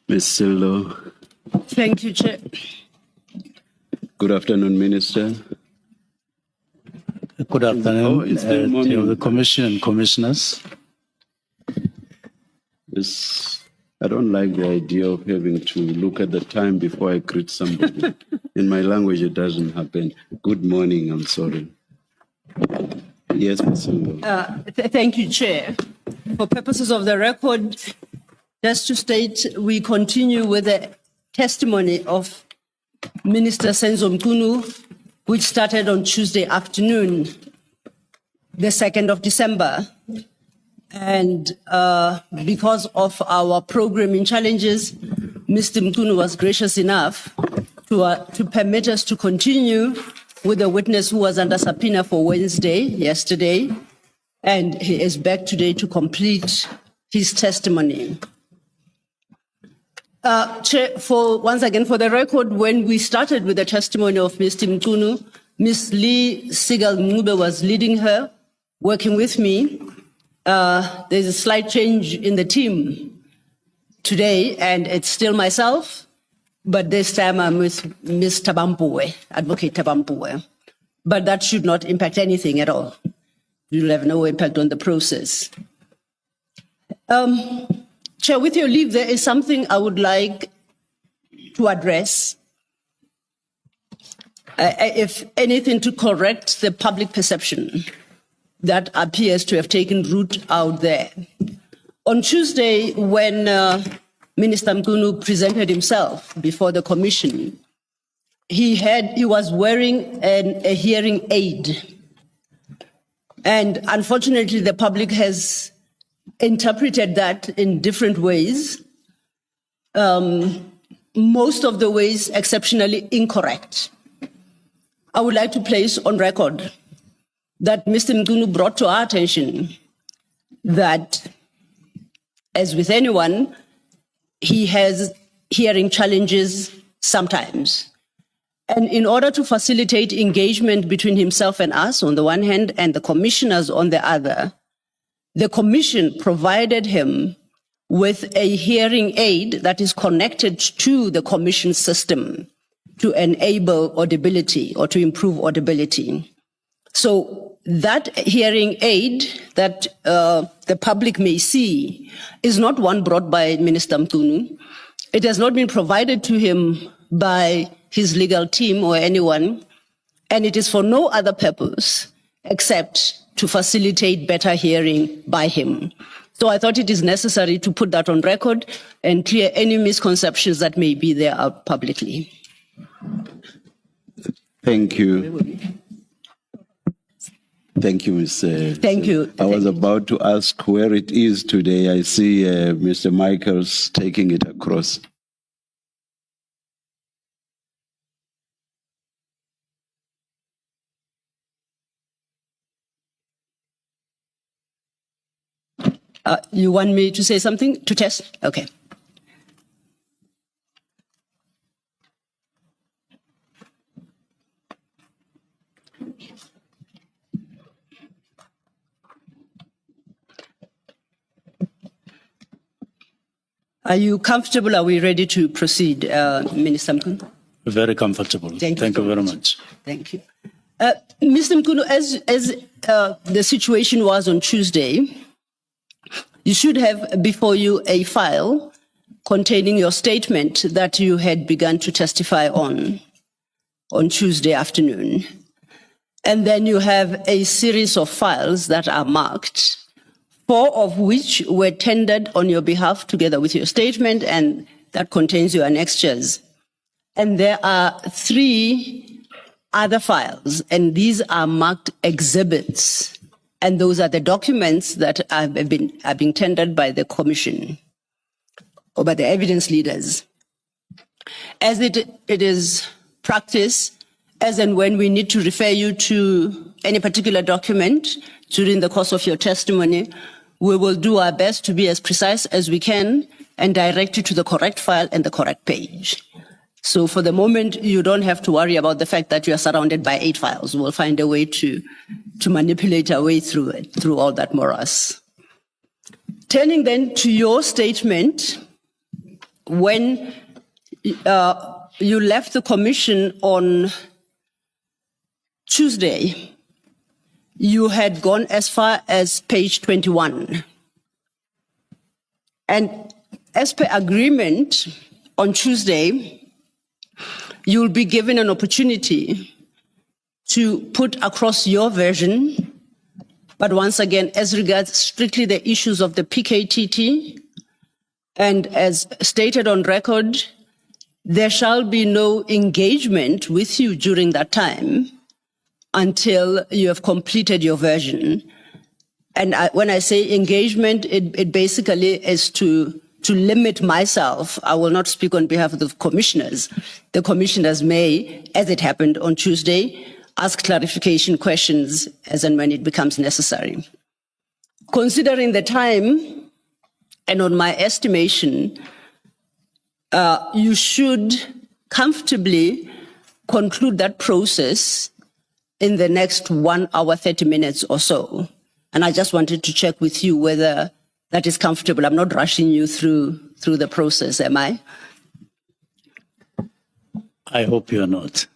Ms. Sillo. Thank you, Chair. Good afternoon, Minister. Good afternoon It's the morning. to the Commission and Commissioners. I don't like the idea of having to look at the time before I greet somebody. In my language, it doesn't happen. Good morning, I'm sorry. Yes, Ms. Sillo. Thank you, Chair. For purposes of the record, just to state, we continue with the testimony of Minister Senzo Mchunu, which started on Tuesday afternoon, the 2nd of December. And because of our programming challenges, Mr. Mchunu was gracious enough to permit us to continue with the witness who was under subpoena for Wednesday, yesterday, and he is back today to complete his testimony. Chair, once again, for the record, when we started with the testimony of Mr. Mchunu, Ms. Lee Sigal Mngube was leading her, working with me. There's a slight change in the team today, and it's still myself, but this time I'm with Ms. Tabampuwe, Advocate Tabampuwe. But that should not impact anything at all. It will have no impact on the process. Chair, with your leave, there is something I would like to address. If anything, to correct the public perception that appears to have taken root out there. On Tuesday, when Minister Mchunu presented himself before the commission, he was wearing a hearing aid. And unfortunately, the public has interpreted that in different ways, most of the ways exceptionally incorrect. I would like to place on record that Mr. Mchunu brought to our attention that, as with anyone, he has hearing challenges sometimes. And in order to facilitate engagement between himself and us on the one hand and the commissioners on the other, the commission provided him with a hearing aid that is connected to the commission system to enable audibility or to improve audibility. So that hearing aid that the public may see is not one brought by Minister Mchunu. It has not been provided to him by his legal team or anyone, and it is for no other purpose except to facilitate better hearing by him. So I thought it is necessary to put that on record and clear any misconceptions that may be there out publicly. Thank you. Thank you, Ms. Thank you. I was about to ask where it is today. I see Mr. Michaels taking it across. You want me to say something to test? Okay. Are you comfortable? Are we ready to proceed, Minister Mchunu? Very comfortable. Thank you very much. Thank you. Mr. Mchunu, as the situation was on Tuesday, you should have before you a file containing your statement that you had begun to testify on Tuesday afternoon. And then you have a series of files that are marked, 4 of which were tendered on your behalf together with your statement, and that contains your annexures. And there are 3 other files, and these are marked exhibits. And those are the documents that are being tendered by the commission or by the evidence leaders. As it is practice, as and when we need to refer you to any particular document during the course of your testimony, we will do our best to be as precise as we can and direct you to the correct file and the correct page. So for the moment, you don't have to worry about the fact that you are surrounded by 8 files. We'll find a way to manipulate our way through it, through all that morass. Turning then to your statement, when you left the commission on Tuesday, you had gone as far as page 21. And as per agreement, on Tuesday, you'll be given an opportunity to put across your version, but once again, as regards strictly the issues of the PKTT, and as stated on record, there shall be no engagement with you during that time until you have completed your version. And when I say engagement, it basically is to limit myself. I will not speak on behalf of the commissioners. The commissioners may, as it happened on Tuesday, ask clarification questions as and when it becomes necessary. Considering the time, and on my estimation, you should comfortably conclude that process in the next 1 hour, 30 minutes or so. And I just wanted to check with you whether that is comfortable. I'm not rushing you through the process, am I? I hope you're not.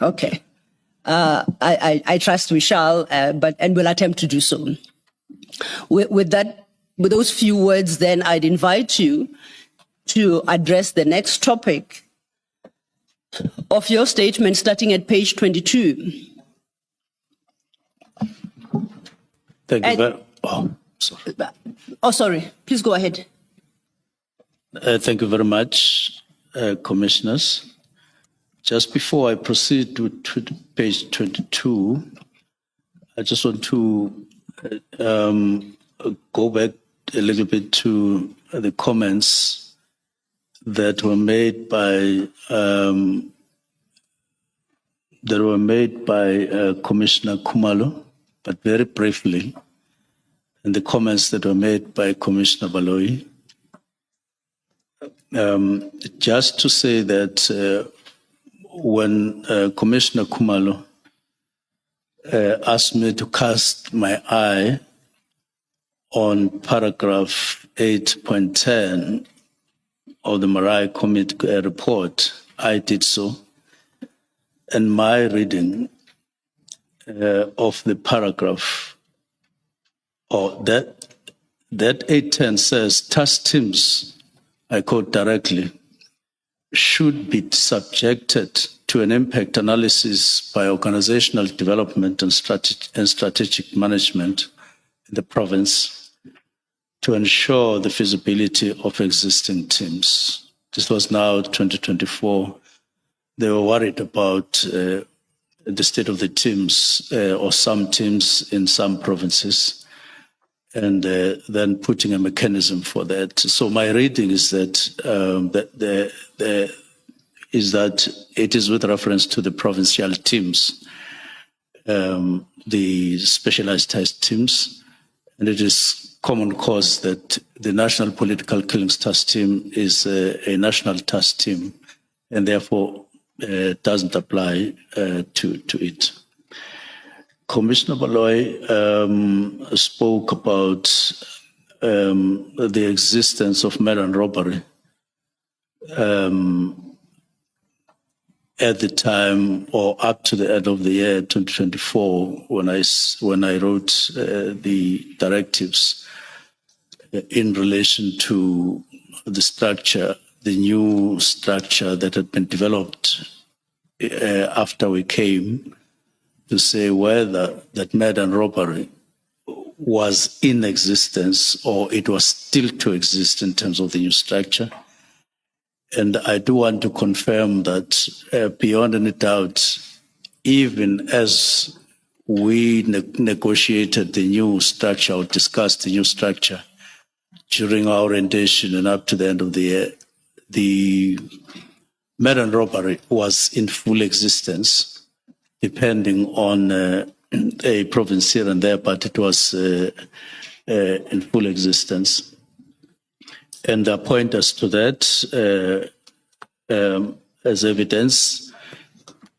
Okay. I trust we shall, and we'll attempt to do so. With those few words, then I'd invite you to address the next topic of your statement, starting at page 22. Thank you very sorry. Oh, sorry. Please go ahead. Thank you very much, commissioners. Just before I proceed to page 22, I just want to go back a little bit to the comments that were made by Commissioner Khumalo, but very briefly, and the comments that were made by Commissioner Baloyi. Just to say that when Commissioner Khumalo asked me to cast my eye on paragraph 8.10 of the Marai Committee report, I did so. And my reading of the paragraph, that 8.10 says, task teams, I quote directly, should be subjected to an impact analysis by organizational development and strategic management in the province to ensure the feasibility of existing teams. This was now 2024. They were worried about the state of the teams or some teams in some provinces, and then putting a mechanism for that. So my reading is that it is with reference to the provincial teams, the specialized task teams, and it is common cause that the National Political Killings Task Team is a national task team, and therefore doesn't apply to it. Commissioner Baloyi spoke about the existence of murder and robbery at the time or up to the end of the year 2024, when I wrote the directives in relation to the structure, the new structure that had been developed after we came, to say whether that murder and robbery was in existence or it was still to exist in terms of the new structure. And I do want to confirm that beyond any doubt, even as we negotiated the new structure or discussed the new structure during our orientation and up to the end of the year, the murder and robbery was in full existence, depending on a province here and there, but it was in full existence. And I point us to that as evidence.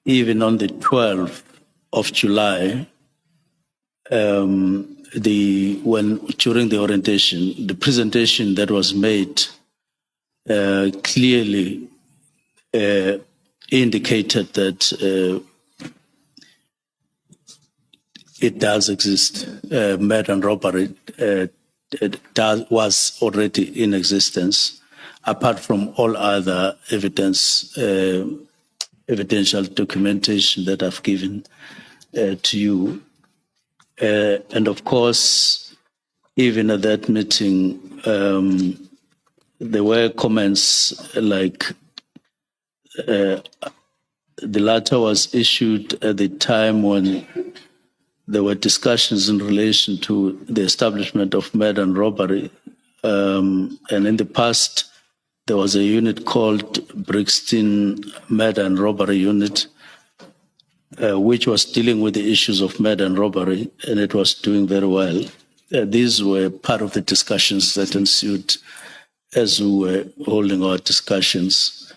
Even on the 12th of July, during the orientation, the presentation that was made clearly indicated that it does exist. Murder and robbery was already in existence, apart from all other evidential documentation that I've given to you. And of course, even at that meeting, there were comments like the letter was issued at the time when there were discussions in relation to the establishment of murder and robbery. And in the past, there was a unit called Brixton Murder and Robbery Unit, which was dealing with the issues of murder and robbery, and it was doing very well. These were part of the discussions that ensued as we were holding our discussions.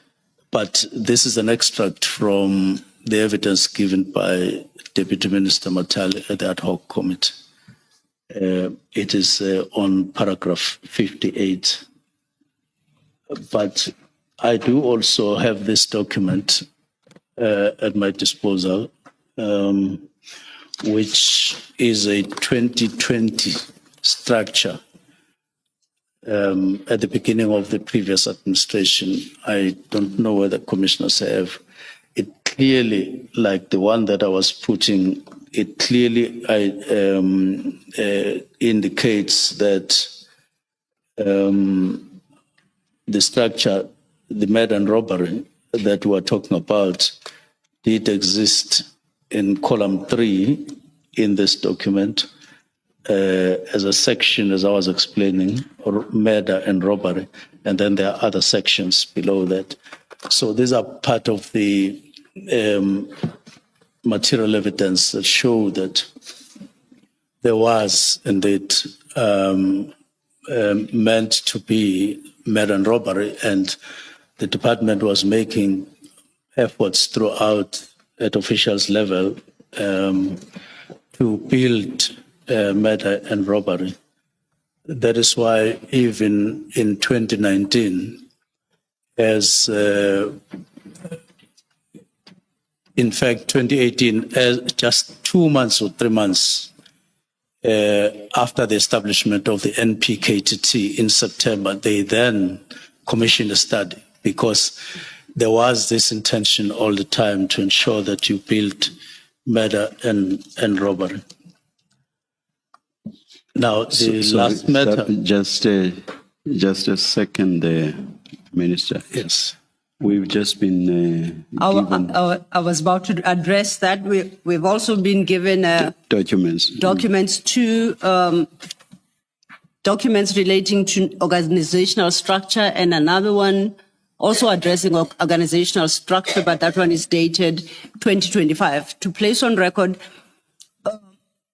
But this is an extract from the evidence given by Deputy Minister Matali at the ad hoc committee. It is on paragraph 58. But I do also have this document at my disposal, which is a 2020 structure at the beginning of the previous administration. I don't know whether commissioners have. It clearly, like the one that I was putting, it clearly indicates that the structure, the murder and robbery that we're talking about, did exist in column 3 in this document as a section, as I was explaining, or murder and robbery, and then there are other sections below that. So these are part of the material evidence that show that there was indeed meant to be murder and robbery, and the department was making efforts throughout at officials level to build murder and robbery. That is why even in 2019, as in fact 2018, as just 2 months or 3 months after the establishment of the NPKTT in September, they then commissioned a study, because there was this intention all the time to ensure that you build murder and robbery. Now, the last matter... Just a second there, Minister. Yes. We've just been given... I was about to address that. We've also been given documents. Documents relating to organizational structure, and another one also addressing organizational structure, but that one is dated 2025. To place on record,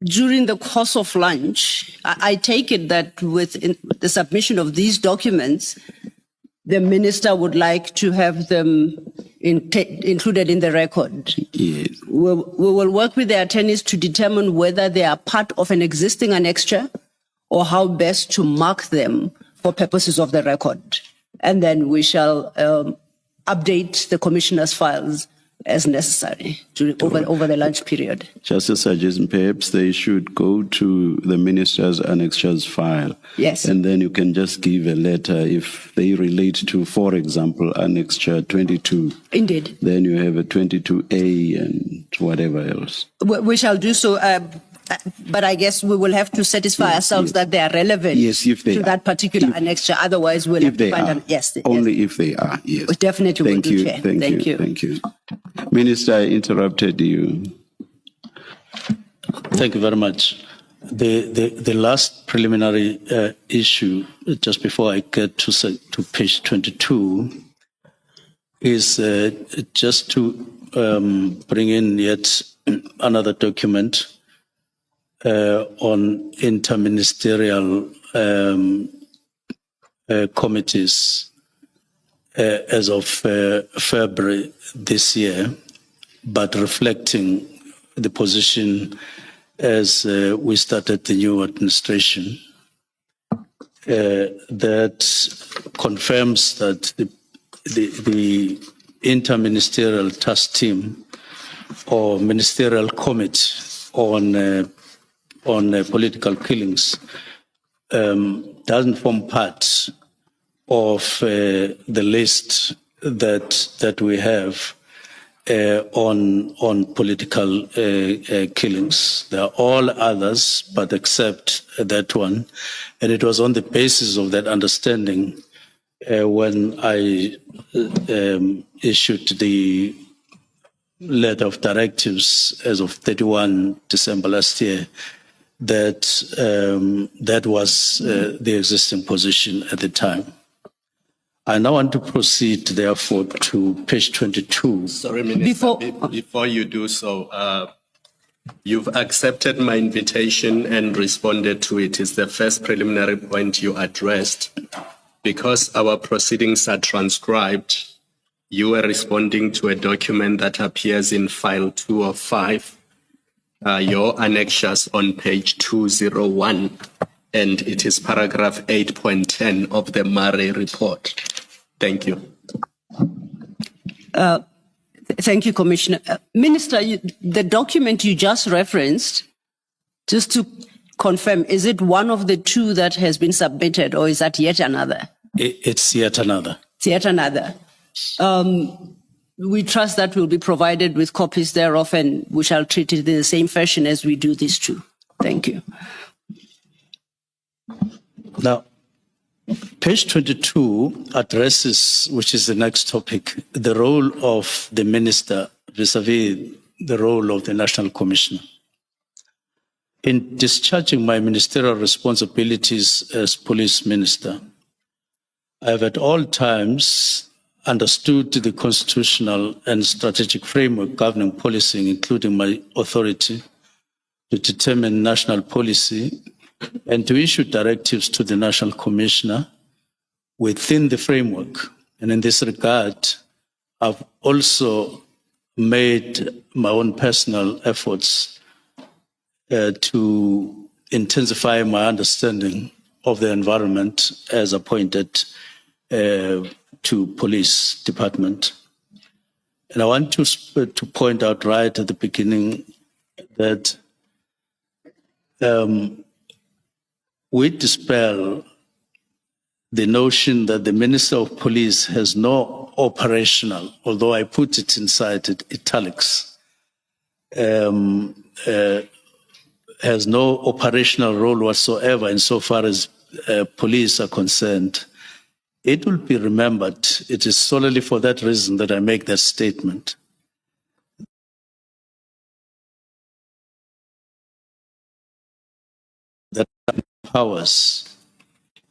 during the course of lunch, I take it that with the submission of these documents, the minister would like to have them included in the record. Yes. We will work with the attorneys to determine whether they are part of an existing annexure or how best to mark them for purposes of the record. And then we shall update the commissioner's files as necessary over the lunch period. Just a suggestion, perhaps they should go to the minister's annexures file. Yes. And then you can just give a letter if they relate to, for example, annexure 22. Indeed. Then you have a 22A and whatever else. We shall do so. But I guess we will have to satisfy ourselves that they are relevant to that particular annexure. Otherwise, we'll have to find out. Yes. Only if they are, yes. We definitely will do, Chair. Thank you. Minister, I interrupted you. Thank you very much. The last preliminary issue, just before I get to page 22, is just to bring in yet another document on interministerial committees as of February this year, but reflecting the position as we started the new administration. that confirms that the interministerial task team or ministerial committee on political killings doesn't form part of the list that we have on political killings. There are all others, but except that one. And it was on the basis of that understanding when I issued the letter of directives as of 31 December last year that that was the existing position at the time. I now want to proceed, therefore, to page 22. Sorry, Minister, before you do so, you've accepted my invitation and responded to it. It's the first preliminary point you addressed. Because our proceedings are transcribed, you were responding to a document that appears in file 2 of 5, your annexures on page 201, and it is paragraph 8.10 of the Murray report. Thank you. Thank you, Commissioner. Minister, the document you just referenced, just to confirm, is it one of the two that has been submitted, or is that yet another? It's yet another. It's yet another. We trust that will be provided with copies thereof, and we shall treat it in the same fashion as we do these two. Thank you. Now, page 22 addresses, which is the next topic, the role of the minister vis-a-vis the role of the National Commissioner. In discharging my ministerial responsibilities as police minister, I have at all times understood the constitutional and strategic framework governing policing, including my authority to determine national policy and to issue directives to the National Commissioner within the framework. And in this regard, I've also made my own personal efforts to intensify my understanding of the environment as appointed to police department. And I want to point out right at the beginning that we dispel the notion that the Minister of Police has no operational, although I put it inside italics, has no operational role whatsoever insofar as police are concerned. It will be remembered, it is solely for that reason that I make that statement. That powers,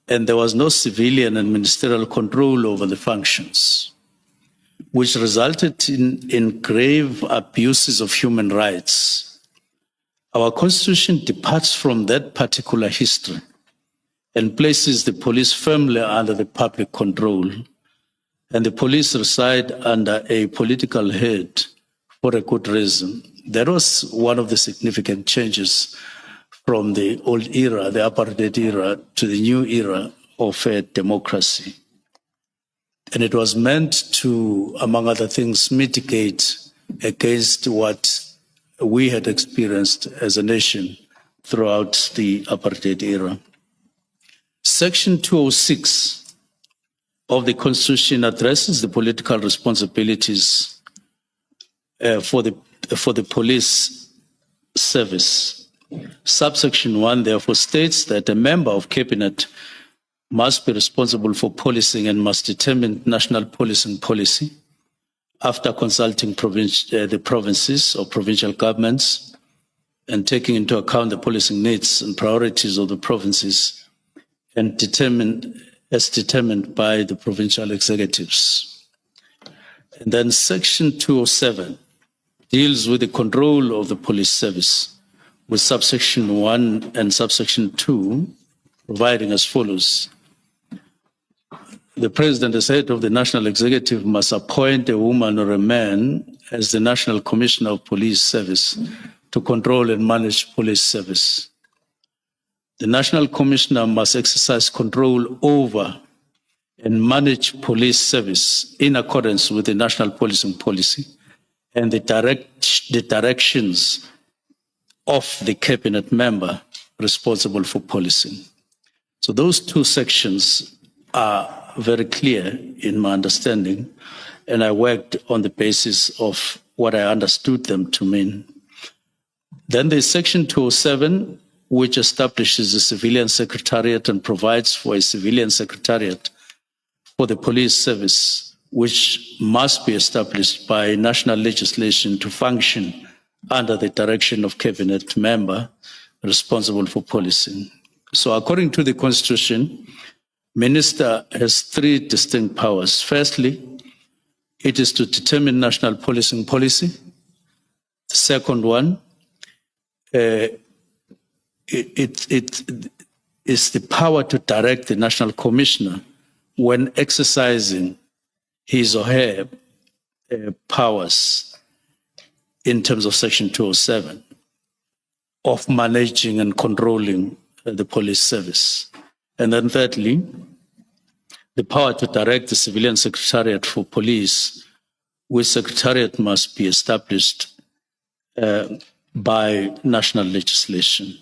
and there was no civilian and ministerial control over the functions, which resulted in grave abuses of human rights. Our Constitution departs from that particular history and places the police firmly under the public control, and the police reside under a political head for a good reason. That was one of the significant changes from the old era, the apartheid era, to the new era of democracy. And it was meant to, among other things, mitigate against what we had experienced as a nation throughout the apartheid era. Section 206 of the Constitution addresses the political responsibilities for the police service. Subsection 1 therefore states that a member of cabinet must be responsible for policing and must determine national policing policy after consulting the provinces or provincial governments and taking into account the policing needs and priorities of the provinces and as determined by the provincial executives. And then Section 207 deals with the control of the police service, with subsection 1 and subsection 2 providing as follows. The President, as head of the National Executive, must appoint a woman or a man as the National Commissioner of Police Service to control and manage police service. The National Commissioner must exercise control over and manage police service in accordance with the national policing policy and the directions of the cabinet member responsible for policing. So those two sections are very clear in my understanding, and I worked on the basis of what I understood them to mean. Then there's Section 207, which establishes a civilian secretariat and provides for a civilian secretariat for the police service, which must be established by national legislation to function under the direction of cabinet member responsible for policing. So according to the Constitution, minister has three distinct powers. Firstly, it is to determine national policing policy. The second one, it is the power to direct the National Commissioner when exercising his or her powers in terms of Section 207 of managing and controlling the police service. And then thirdly, the power to direct the civilian secretariat for police, which secretariat must be established by national legislation.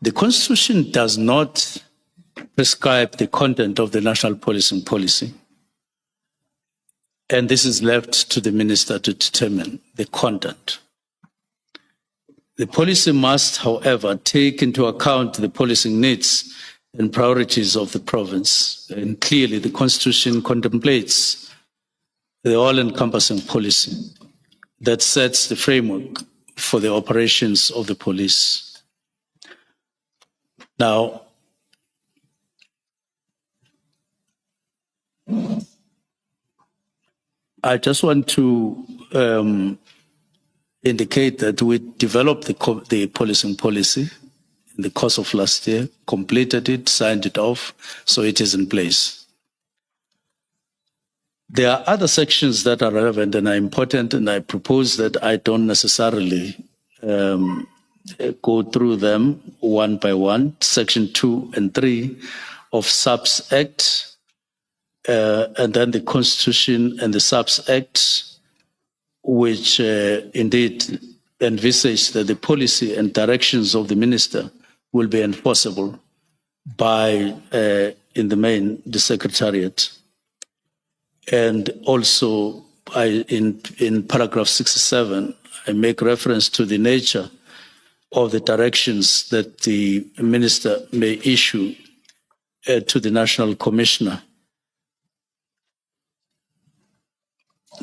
The Constitution does not prescribe the content of the national policing policy, and this is left to the minister to determine the content. The policy must, however, take into account the policing needs and priorities of the province, and clearly the Constitution contemplates the all-encompassing policy that sets the framework for the operations of the police. Now, I just want to indicate that we developed the policing policy in the course of last year, completed it, signed it off, so it is in place. There are other sections that are relevant and are important, and I propose that I don't necessarily go through them one by one. Section 2 and 3 of SAPS Act, and then the Constitution and the SAPS Act, which indeed envisage that the policy and directions of the minister will be enforceable by, in the main, the Secretariat. And also, in paragraph 67, I make reference to the nature of the directions that the minister may issue to the National Commissioner.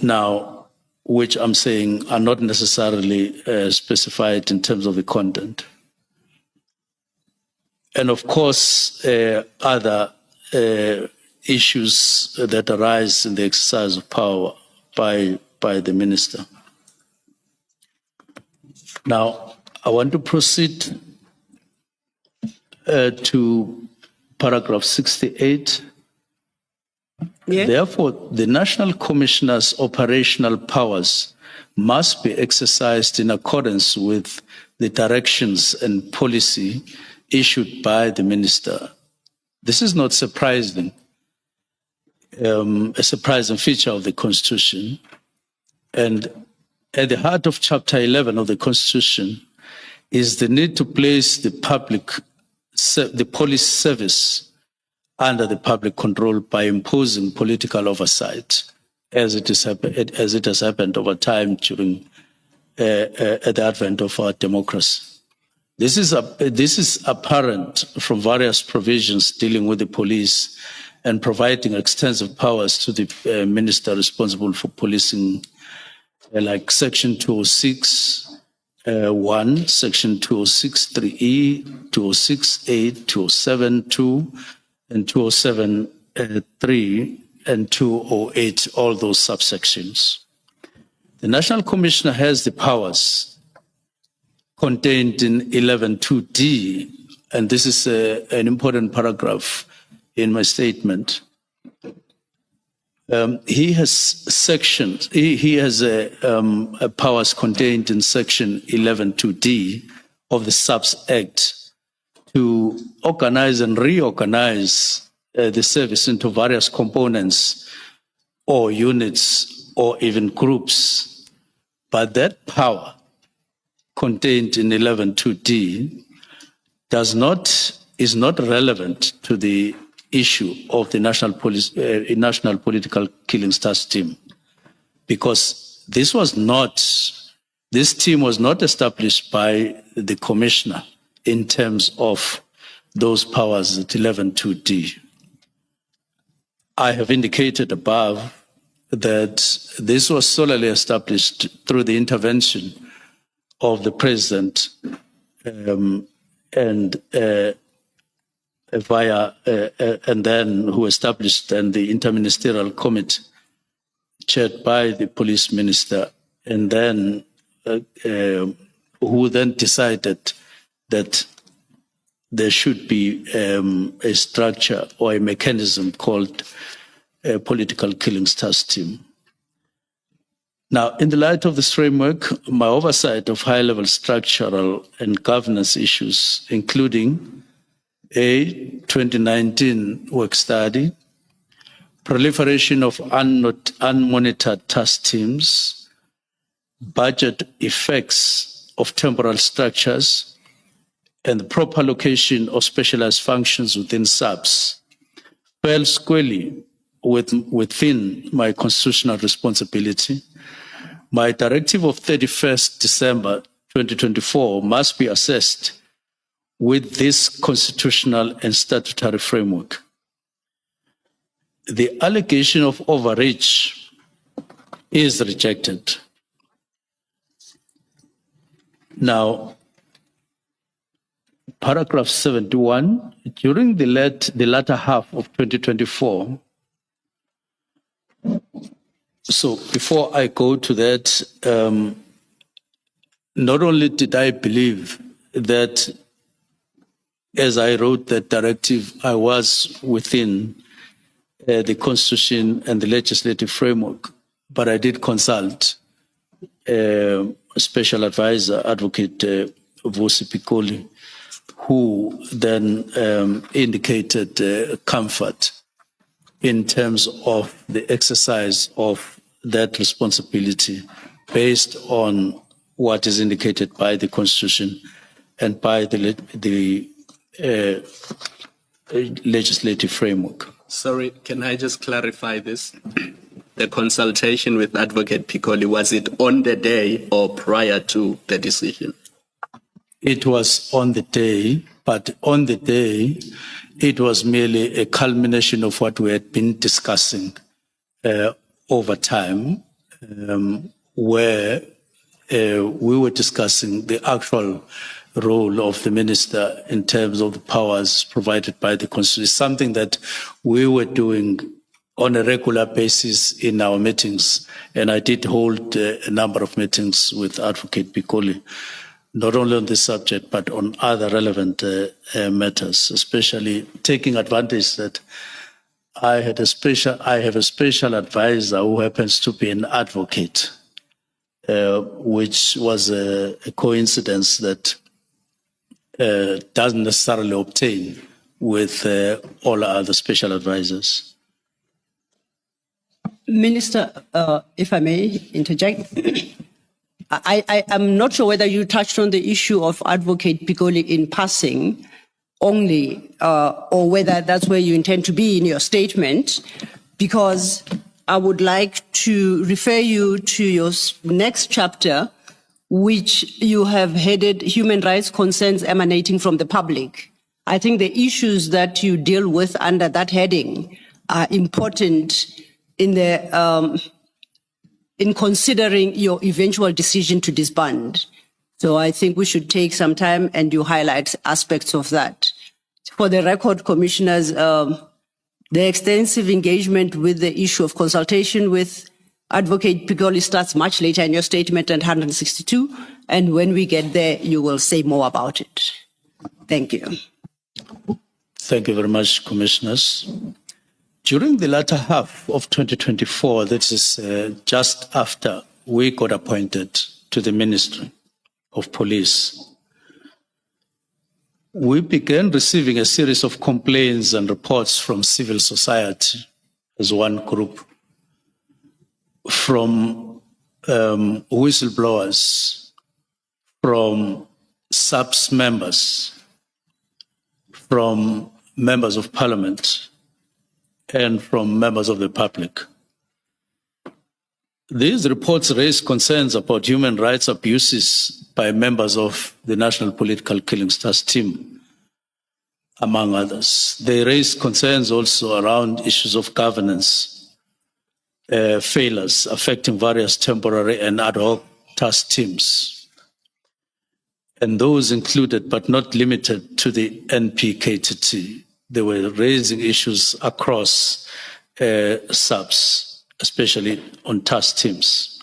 Now, which I'm saying are not necessarily specified in terms of the content. And of course, other issues that arise in the exercise of power by the minister. Now, I want to proceed to paragraph 68. Yeah. Therefore, the National Commissioner's operational powers must be exercised in accordance with the directions and policy issued by the minister. This is not surprising, a surprising feature of the Constitution. And at the heart of Chapter 11 of the Constitution is the need to place the police service under the public control by imposing political oversight, as it has happened over time during the advent of our democracy. This is apparent from various provisions dealing with the police and providing extensive powers to the minister responsible for policing, like Section 206. 1, Section 206(3)(e), 206(8), 207(2), and 207(3), and 208, all those subsections. The National Commissioner has the powers contained in 11(2)(d), and this is an important paragraph in my statement. He has sections. He has powers contained in Section 11(2)(d) of the SAPS Act to organize and reorganize the service into various components or units or even groups. But that power contained in 11.2D is not relevant to the issue of the National Political Killings Task Team, because this team was not established by the commissioner in terms of those powers at 11.2D. I have indicated above that this was solely established through the intervention of the president and then who established then the interministerial committee chaired by the police minister, and then who then decided that there should be a structure or a mechanism called a political killings task team. Now, in the light of this framework, my oversight of high-level structural and governance issues, including a 2019 work study, proliferation of unmonitored task teams, budget effects of temporal structures, and the proper location of specialized functions within SAPS fell squarely within my constitutional responsibility. My directive of 31st December 2024 must be assessed with this constitutional and statutory framework. The allegation of overreach is rejected. Now, paragraph 71, during the latter half of 2024, so before I go to that, not only did I believe that as I wrote that directive, I was within the Constitution and the legislative framework, but I did consult Special Advisor, Advocate Vusi Piccoli, who then indicated comfort in terms of the exercise of that responsibility based on what is indicated by the Constitution and by the legislative framework. Sorry, can I just clarify this? The consultation with Advocate Piccoli, was it on the day or prior to the decision? It was on the day, but on the day, it was merely a culmination of what we had been discussing over time, where we were discussing the actual role of the minister in terms of the powers provided by the Constitution, something that we were doing on a regular basis in our meetings. And I did hold a number of meetings with Advocate Piccoli, not only on this subject, but on other relevant matters, especially taking advantage that I have a special advisor who happens to be an advocate, which was a coincidence that doesn't necessarily obtain with all other special advisors. Minister, if I may interject, I'm not sure whether you touched on the issue of Advocate Piccoli in passing only, or whether that's where you intend to be in your statement, because I would like to refer you to your next chapter, which you have headed Human Rights Concerns Emanating from the Public. I think the issues that you deal with under that heading are important in considering your eventual decision to disband. So I think we should take some time and you highlight aspects of that. For the record, commissioners, the extensive engagement with the issue of consultation with Advocate Piccoli starts much later in your statement at 162. And when we get there, you will say more about it. Thank you. Thank you very much, commissioners. During the latter half of 2024, that is just after we got appointed to the Ministry of Police, we began receiving a series of complaints and reports from civil society as one group, from whistleblowers, from SAPS members, from members of parliament, and from members of the public. These reports raise concerns about human rights abuses by members of the National Political Killings Task Team, among others. They raise concerns also around issues of governance, failures affecting various temporary and ad hoc task teams. And those included, but not limited to the NPKTT. They were raising issues across SAPS, especially on task teams.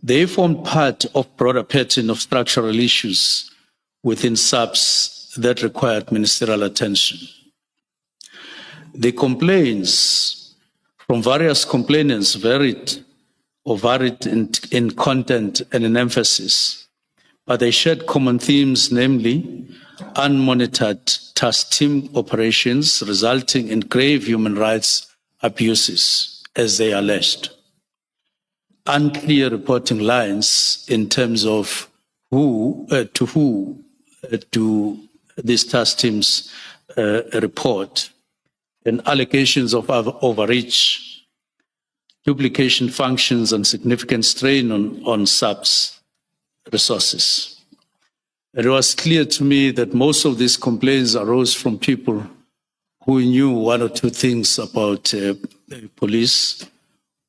They formed part of broader pattern of structural issues within SAPS that required ministerial attention. The complaints from various complainants varied in content and in emphasis, but they shared common themes, namely unmonitored task team operations resulting in grave human rights abuses, as they alleged. Unclear reporting lines in terms of who do these task teams report, and allegations of overreach, duplication functions, and significant strain on SAPS resources. It was clear to me that most of these complaints arose from people who knew one or two things about police,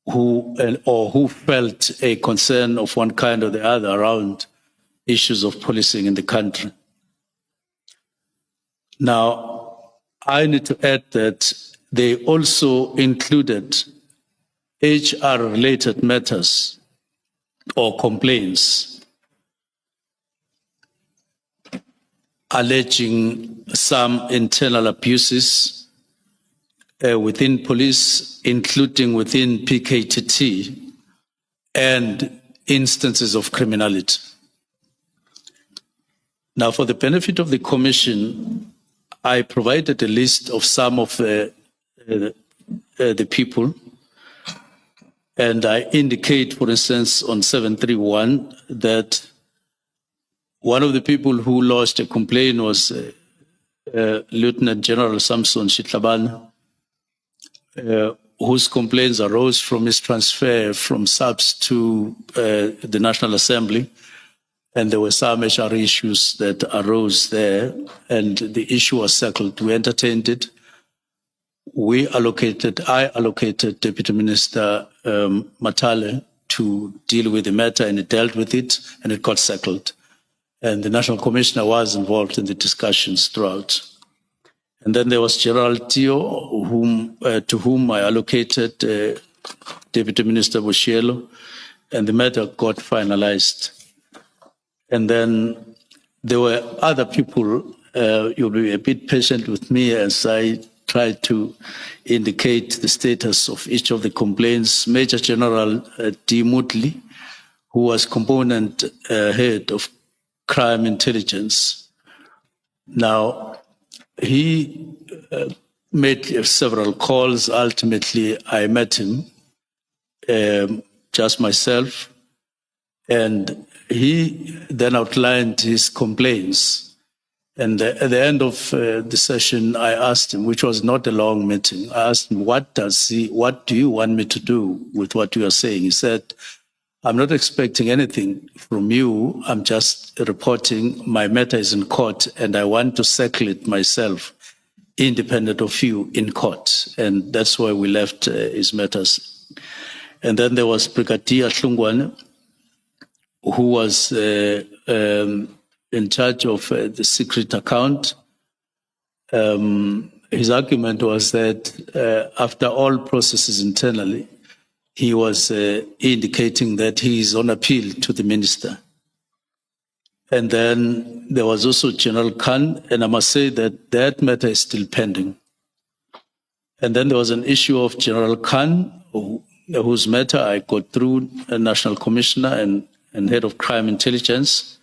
who felt a concern of one kind or the other around issues of policing in the country. Now, I need to add that they also included HR-related matters or complaints alleging some internal abuses within police, including within PKTT, and instances of criminality. Now, for the benefit of the Commission, I provided a list of some of the people, and I indicate, for instance, on 731 that one of the people who lodged a complaint was Lieutenant General Samson Shitlabana, whose complaints arose from his transfer from SAPS to the National Assembly. And there were some HR issues that arose there, and the issue was settled. We entertained it. I allocated Deputy Minister Matale to deal with the matter, and it dealt with it, and it got settled. And the National Commissioner was involved in the discussions throughout. And then there was General Tio, to whom I allocated Deputy Minister Bushielo, and the matter got finalized. And then there were other people. You'll be a bit patient with me as I try to indicate the status of each of the complaints. Major General D. Mutley, who was component head of crime intelligence. Now, he made several calls. Ultimately, I met him, just myself, and he then outlined his complaints. And at the end of the session, I asked him, which was not a long meeting, I asked him, what do you want me to do with what you are saying? He said, I'm not expecting anything from you. I'm just reporting my matter is in court, and I want to settle it myself, independent of you, in court. And that's why we left his matters. And then there was Brigadier Hlungwane, who was in charge of the secret account. His argument was that after all processes internally, he was indicating that he is on appeal to the minister. And then there was also General Khan, and I must say that that matter is still pending. And then there was an issue of General Khan, whose matter I got through a National Commissioner and head of crime intelligence.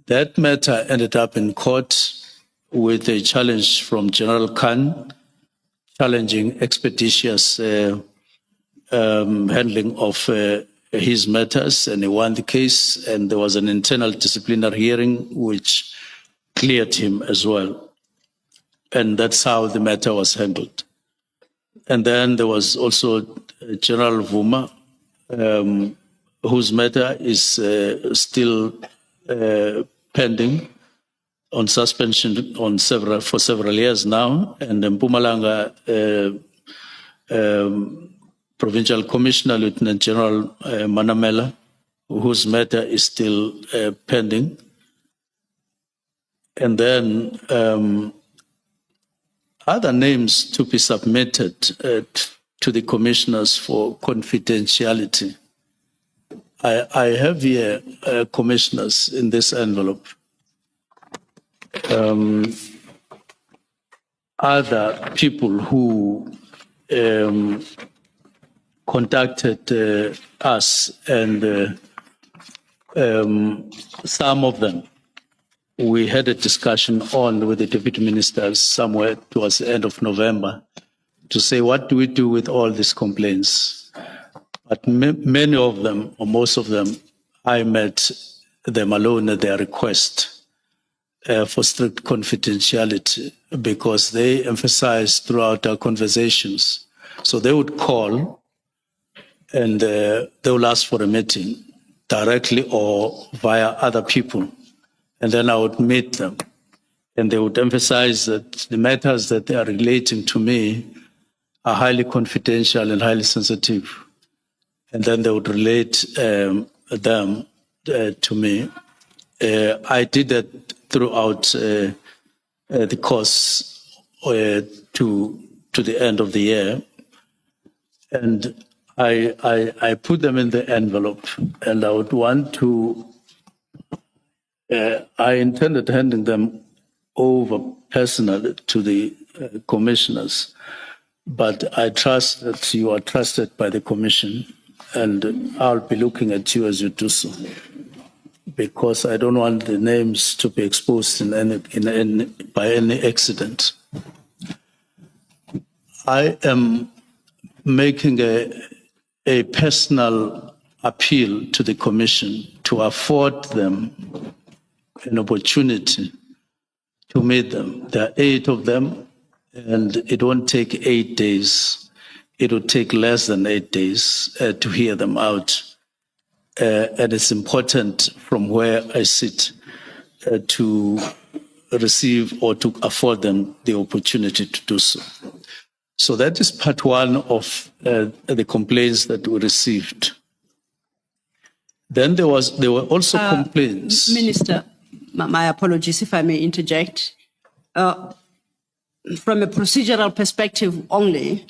That matter ended up in court with a challenge from General Khan, challenging expeditious handling of his matters, and he won the case, and there was an internal disciplinary hearing which cleared him as well. And that's how the matter was handled. And then there was also General Vuma, whose matter is still pending on suspension for several years now, and the Mpumalanga Provincial Commissioner, Lieutenant General Manamela, whose matter is still pending. And then other names to be submitted to the commissioners for confidentiality. I have here commissioners in this envelope. Other people who contacted us, and some of them we had a discussion on with the deputy ministers somewhere towards the end of November to say, what do we do with all these complaints? But many of them, or most of them, I met them alone at their request for strict confidentiality, because they emphasized throughout our conversations. So they would call and they will ask for a meeting directly or via other people. And then I would meet them. And they would emphasize that the matters that they are relating to me are highly confidential and highly sensitive. And then they would relate them to me. I did that throughout the course to the end of the year. And I put them in the envelope, and I would want to, I intended handing them over personally to the commissioners, but I trust that you are trusted by the commission, and I'll be looking at you as you do so, because I don't want the names to be exposed by any accident. I am making a personal appeal to the commission to afford them an opportunity to meet them. There are 8 of them, and it won't take 8 days. It will take less than 8 days to hear them out. And it's important from where I sit to receive or to afford them the opportunity to do so. So that is part one of the complaints that we received. Then there were also complaints. Minister, my apologies if I may interject. From a procedural perspective only,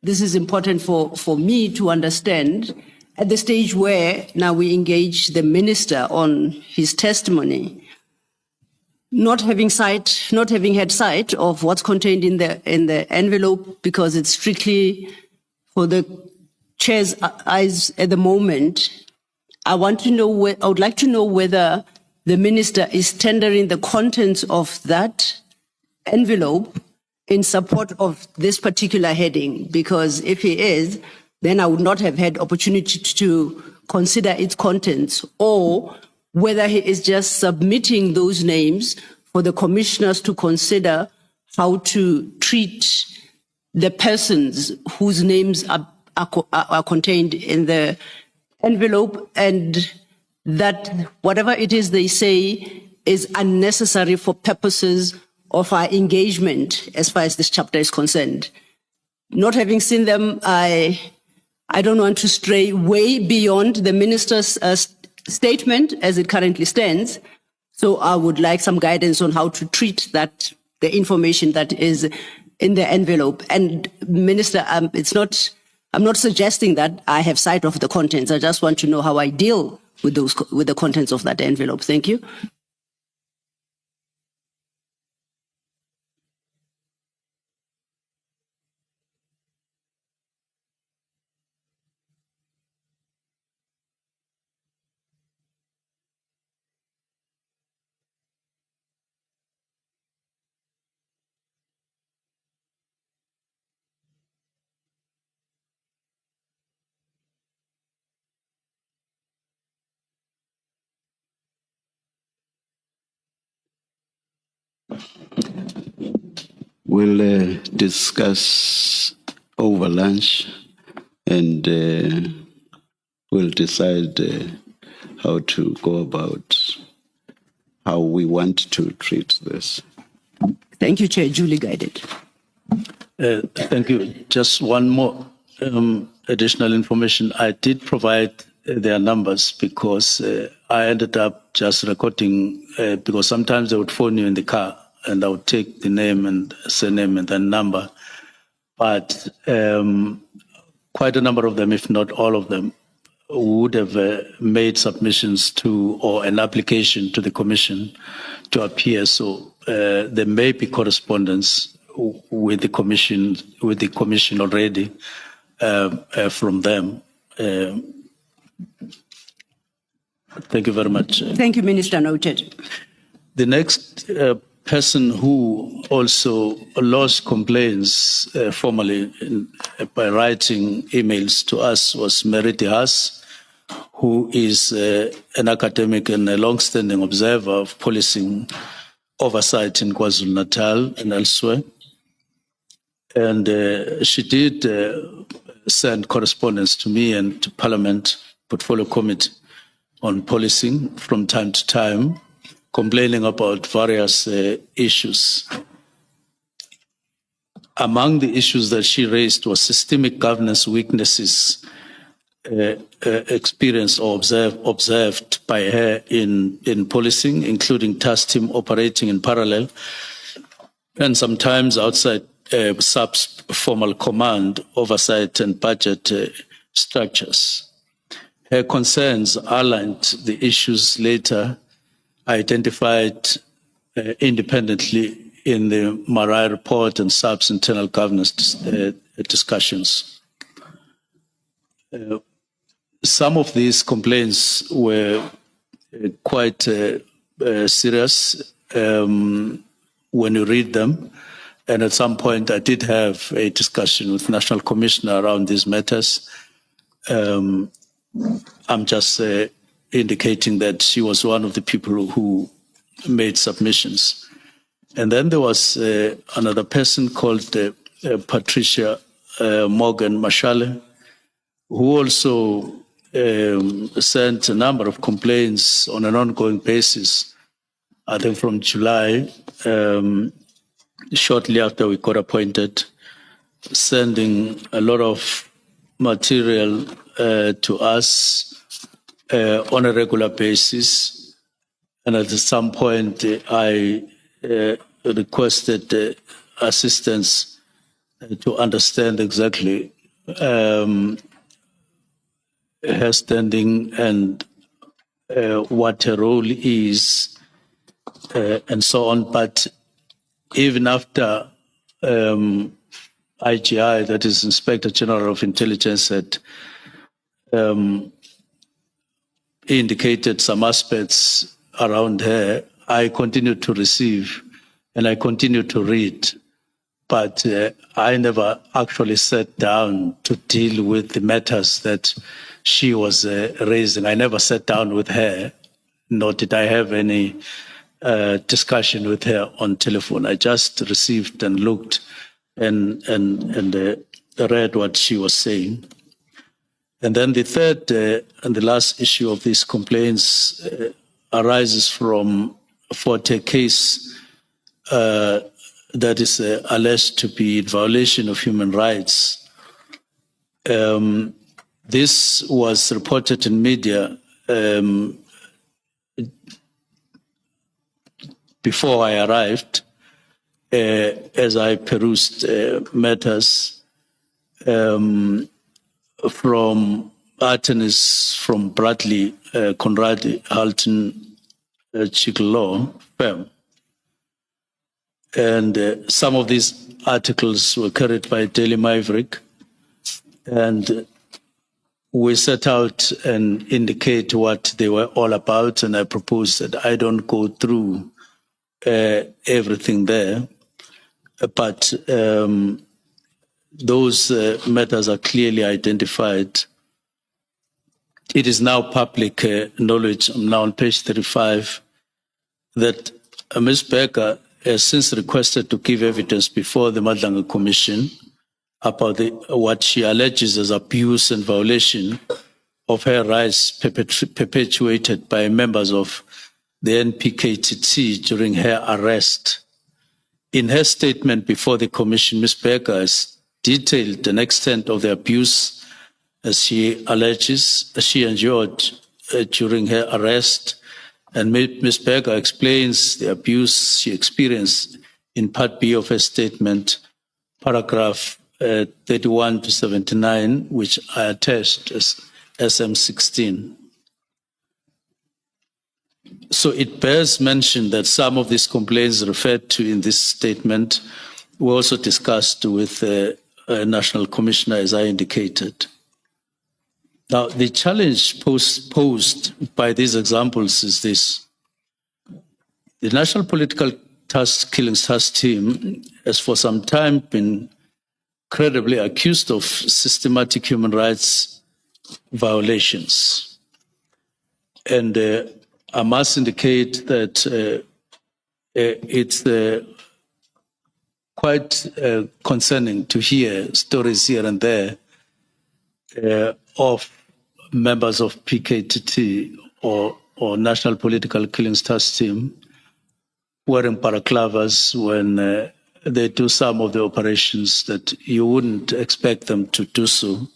this is important for me to understand at the stage where now we engage the minister on his testimony. Not having had sight of what's contained in the envelope, because it's strictly for the chair's eyes at the moment. I would like to know whether the minister is tendering the contents of that envelope in support of this particular heading, because if he is, then I would not have had opportunity to consider its contents, or whether he is just submitting those names for the commissioners to consider how to treat the persons whose names are contained in the envelope, and that whatever it is they say is unnecessary for purposes of our engagement as far as this chapter is concerned. Not having seen them, I don't want to stray way beyond the minister's statement as it currently stands. So I would like some guidance on how to treat that, the information that is in the envelope. And Minister, I'm not suggesting that I have sight of the contents. I just want to know how I deal with the contents of that envelope. Thank you. We'll discuss over lunch and we'll decide how to go about how we want to treat this. Thank you, Chair. Duly guided. Thank you. Just one more additional information. I did provide their numbers because I ended up just recording, because sometimes they would phone you in the car and I would take the name and surname and then number. But quite a number of them, if not all of them, would have made submissions to or an application to the Commission to appear. So there may be correspondence with the Commission already from them. Thank you very much. Thank you, Minister. Noted. The next person who also lodged complaints formally by writing emails to us was Meriti Haas, who is an academic and a long-standing observer of policing oversight in KwaZulu-Natal and elsewhere. And she did send correspondence to me and to Parliament Portfolio Committee on policing from time to time, complaining about various issues. Among the issues that she raised was systemic governance weaknesses experienced or observed by her in policing, including task team operating in parallel, and sometimes outside SAP's formal command, oversight and budget structures. Her concerns outlined the issues later identified independently in the Marai report and SAP's internal governance discussions. Some of these complaints were quite serious when you read them. And at some point, I did have a discussion with National Commissioner around these matters. I'm just indicating that she was one of the people who made submissions. And then there was another person called Patricia Morgan Mashale, who also sent a number of complaints on an ongoing basis, I think from July, shortly after we got appointed, sending a lot of material to us on a regular basis. And at some point, I requested assistance to understand exactly her standing and what her role is, and so on. But even after IGI, that is Inspector General of Intelligence, had indicated some aspects around her, I continued to receive and I continued to read, but I never actually sat down to deal with the matters that she was raising. I never sat down with her, nor did I have any discussion with her on telephone. I just received and looked and read what she was saying. And then the third and the last issue of these complaints arises from a Forte case that is alleged to be in violation of human rights. This was reported in media before I arrived, as I perused matters from attorneys from Bradley, Conradi, Halton, Chiclaw firm. And some of these articles were carried by Daily Maverick. And we set out and indicate what they were all about. And I proposed that I don't go through everything there. But those matters are clearly identified. It is now public knowledge, I'm now on page 35, that Ms. Becker has since requested to give evidence before the Madlanga Commission about what she alleges as abuse and violation of her rights perpetuated by members of the NPKTT during her arrest. In her statement before the Commission, Ms. Berger has detailed the extent of the abuse as she alleges she endured during her arrest, and Ms. Berger explains the abuse she experienced in Part B of her statement, paragraph 31 to 79, which I attached as SM16. So it bears mention that some of these complaints referred to in this statement were also discussed with the National Commissioner, as I indicated. Now, the challenge posed by these examples is this. The National Political Killings Task Team has for some time been credibly accused of systematic human rights violations. And I must indicate that it's quite concerning to hear stories here and there of members of PKTT or National Political Killings Task Team wearing balaclavas when they do some of the operations that you wouldn't expect them to do so,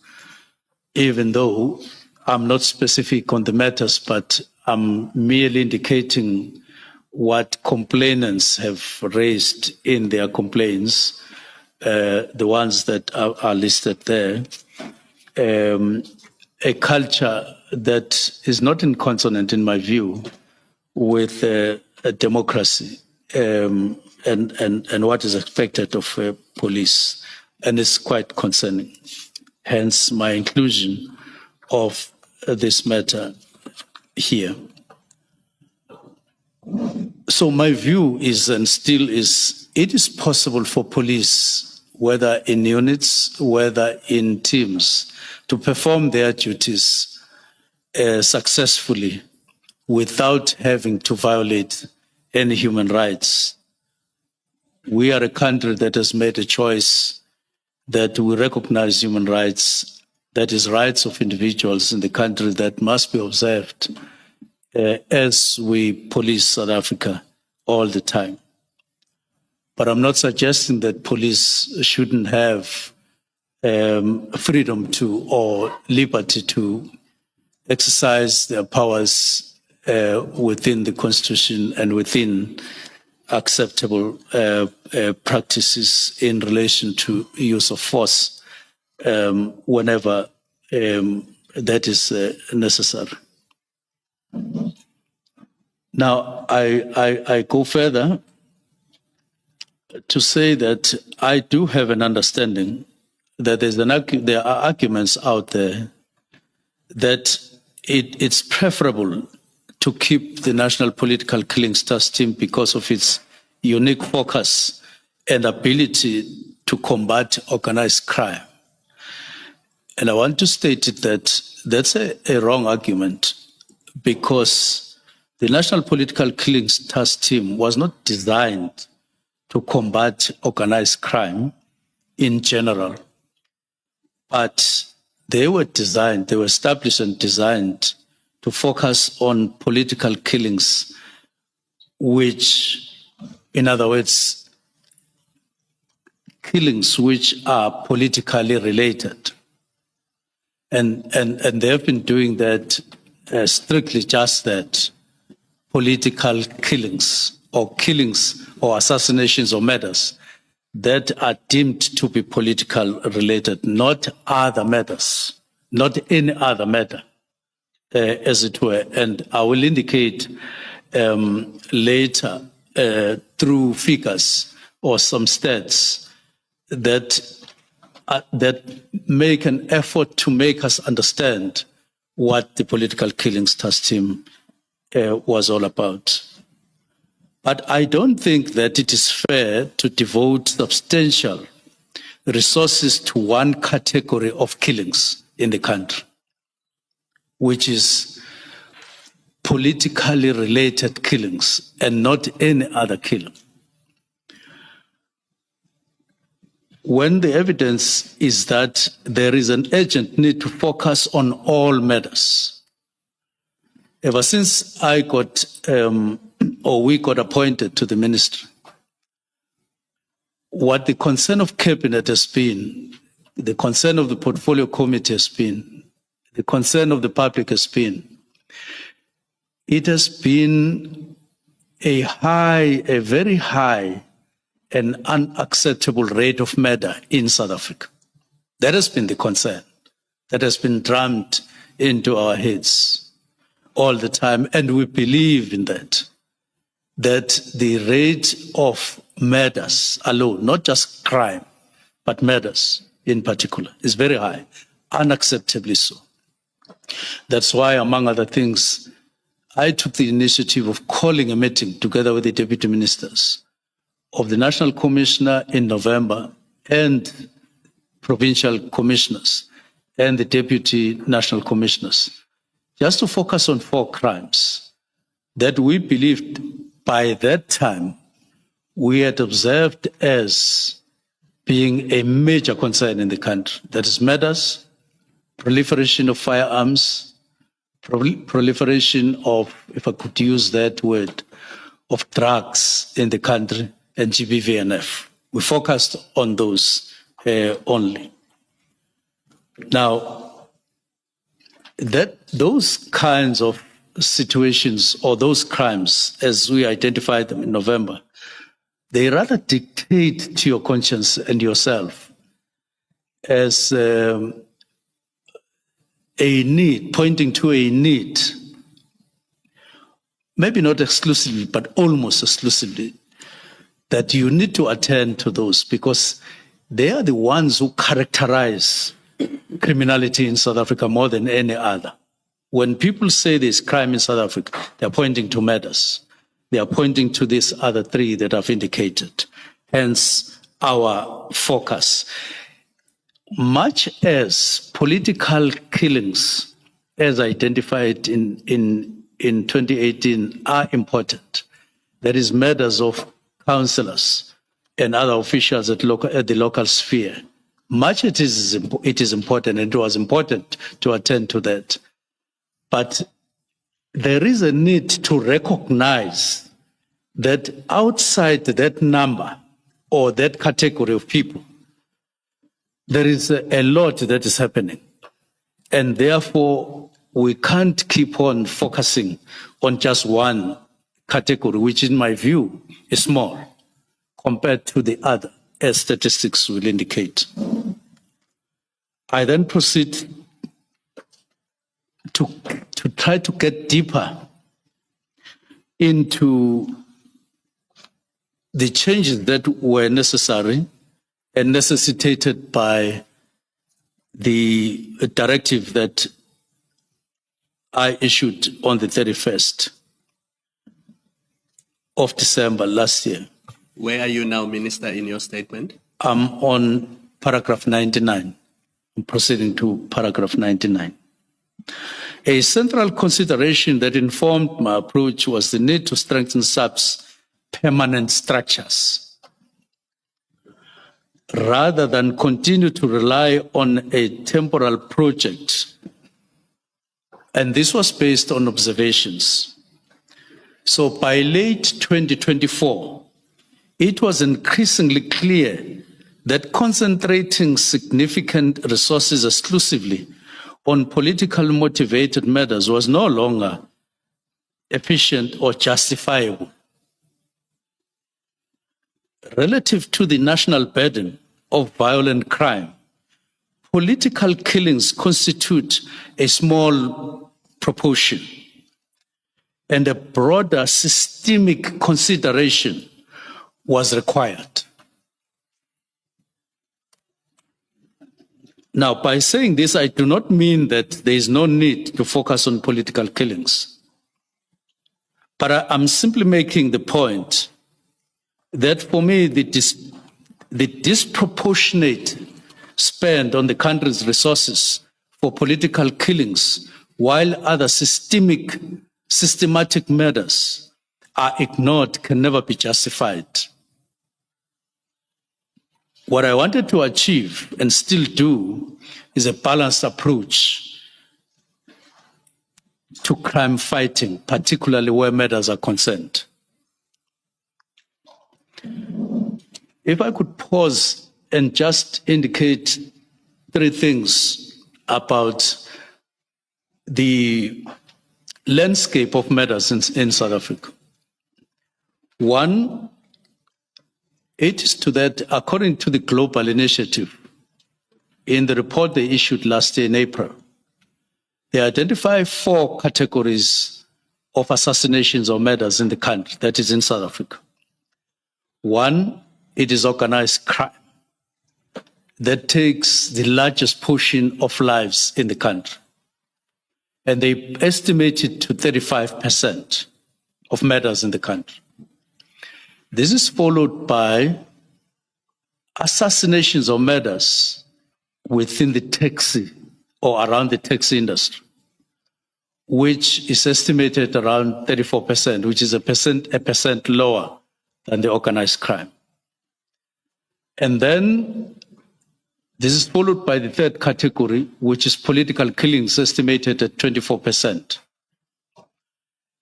even though I'm not specific on the matters, but I'm merely indicating what complainants have raised in their complaints, the ones that are listed there. A culture that is not in consonant, in my view, with a democracy and what is expected of police, and it's quite concerning. Hence, my inclusion of this matter here. So my view is, and still is, it is possible for police, whether in units, whether in teams, to perform their duties successfully without having to violate any human rights. We are a country that has made a choice that we recognize human rights, that is, rights of individuals in the country that must be observed as we police South Africa all the time. But I'm not suggesting that police shouldn't have freedom to or liberty to exercise their powers within the Constitution and within acceptable practices in relation to use of force whenever that is necessary. Now, I go further to say that I do have an understanding that there are arguments out there that it's preferable to keep the National Political Killings Task Team because of its unique focus and ability to combat organized crime. And I want to state it that that's a wrong argument, because the National Political Killings Task Team was not designed to combat organized crime in general, but they were established and designed to focus on political killings, which, in other words, killings which are politically related. And they have been doing that strictly just that, political killings or assassinations or murders that are deemed to be political related, not other matters, not any other matter, as it were. And I will indicate later through figures or some stats that make an effort to make us understand what the Political Killings Task Team was all about. But I don't think that it is fair to devote substantial resources to one category of killings in the country, which is politically related killings and not any other killing. when the evidence is that there is an urgent need to focus on all matters. Ever since I got, we got appointed to the ministry, what the concern of cabinet has been, the concern of the portfolio committee has been, the concern of the public has been, it has been a very high and unacceptable rate of murder in South Africa. That has been the concern that has been drummed into our heads all the time, and we believe in that the rate of murders alone, not just crime, but murders in particular, is very high, unacceptably so. That's why, among other things, I took the initiative of calling a meeting together with the deputy ministers of the National Commissioner in November and provincial commissioners and the deputy national commissioners, just to focus on 4 crimes that we believed by that time we had observed as being a major concern in the country. That is murders, proliferation of firearms, proliferation of, if I could use that word, of drugs in the country, and GBVNF. We focused on those only. Now, those kinds of situations or those crimes, as we identified them in November, they rather dictate to your conscience and yourself as a need, pointing to a need, maybe not exclusively, but almost exclusively, that you need to attend to those because they are the ones who characterize criminality in South Africa more than any other. When people say there's crime in South Africa, they're pointing to murders. They are pointing to these other 3 that I've indicated. Hence our focus. Much as political killings, as identified in 2018, are important, there is murders of councillors and other officials at the local sphere. Much it is important, and it was important to attend to that. But there is a need to recognize that outside that number or that category of people, there is a lot that is happening. And therefore, we can't keep on focusing on just one category, which in my view is small compared to the other, as statistics will indicate. I then proceed to try to get deeper into the changes that were necessary and necessitated by the directive that I issued on the 31st of December last year. Where are you now, Minister, in your statement? I'm on paragraph 99. I'm proceeding to paragraph 99. A central consideration that informed my approach was the need to strengthen SAP's permanent structures rather than continue to rely on a temporal project. And this was based on observations. So by late 2024, it was increasingly clear that concentrating significant resources exclusively on politically motivated matters was no longer efficient or justifiable. Relative to the national burden of violent crime, political killings constitute a small proportion, and a broader systemic consideration was required. Now, by saying this, I do not mean that there is no need to focus on political killings. But I'm simply making the point that for me, the disproportionate spend on the country's resources for political killings, while other systematic murders are ignored, can never be justified. what I wanted to achieve and still do is a balanced approach to crime fighting, particularly where matters are concerned. If I could pause and just indicate 3 things about the landscape of matters in South Africa. One, it is to that, according to the Global Initiative, in the report they issued last year in April, they identify 4 categories of assassinations or murders in the country, that is in South Africa. One, it is organized crime that takes the largest portion of lives in the country. And they estimate it to 35% of murders in the country. This is followed by assassinations or murders within the taxi or around the taxi industry, which is estimated around 34%, which is a percent lower than the organized crime. And then this is followed by the 3rd category, which is political killings, estimated at 24%.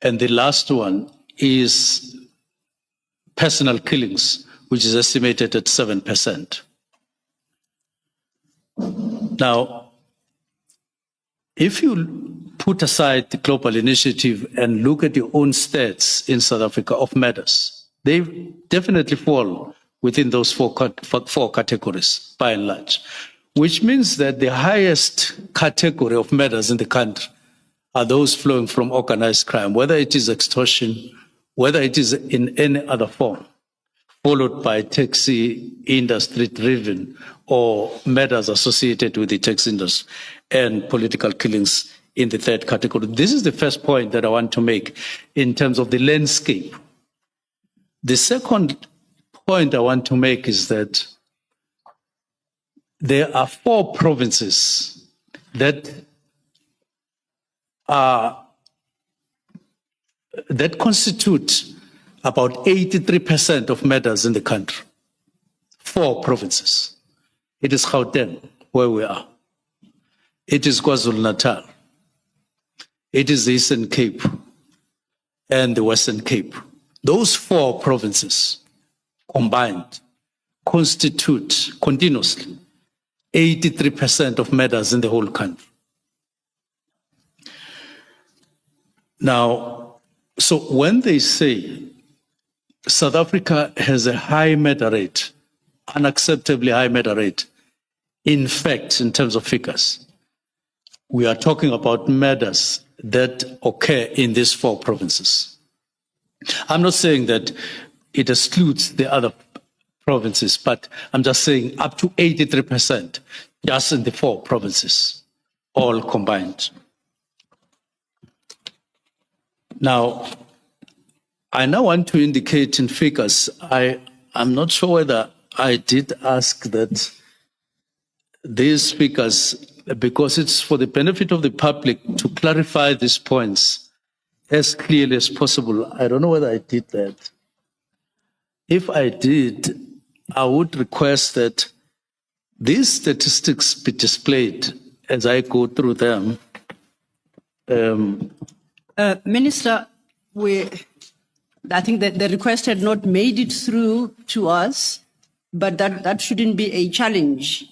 And the last one is personal killings, which is estimated at 7%. Now, if you put aside the Global Initiative and look at your own stats in South Africa of murders, they definitely fall within those 4 categories, by and large, which means that the highest category of murders in the country are those flowing from organized crime, whether it is extortion, whether it is in any other form, followed by taxi industry-driven or murders associated with the taxi industry, and political killings in the 3rd category. This is the first point that I want to make in terms of the landscape. The second point I want to make is that there are 4 provinces that constitute about 83% of murders in the country. 4 provinces. It is Gauteng, where we are. It is KwaZulu-Natal. It is the Eastern Cape and the Western Cape. Those 4 provinces combined constitute continuously 83% of murders in the whole country. Now, so when they say South Africa has a high murder rate, unacceptably high murder rate, in fact, in terms of figures, we are talking about murders that occur in these 4 provinces. I'm not saying that it excludes the other provinces, but I'm just saying up to 83% just in the 4 provinces, all combined. Now, I now want to indicate in figures, I'm not sure whether I did ask that these figures, because it's for the benefit of the public to clarify these points as clearly as possible. I don't know whether I did that. If I did, I would request that these statistics be displayed as I go through them. Minister, I think that the request had not made it through to us, but that shouldn't be a challenge.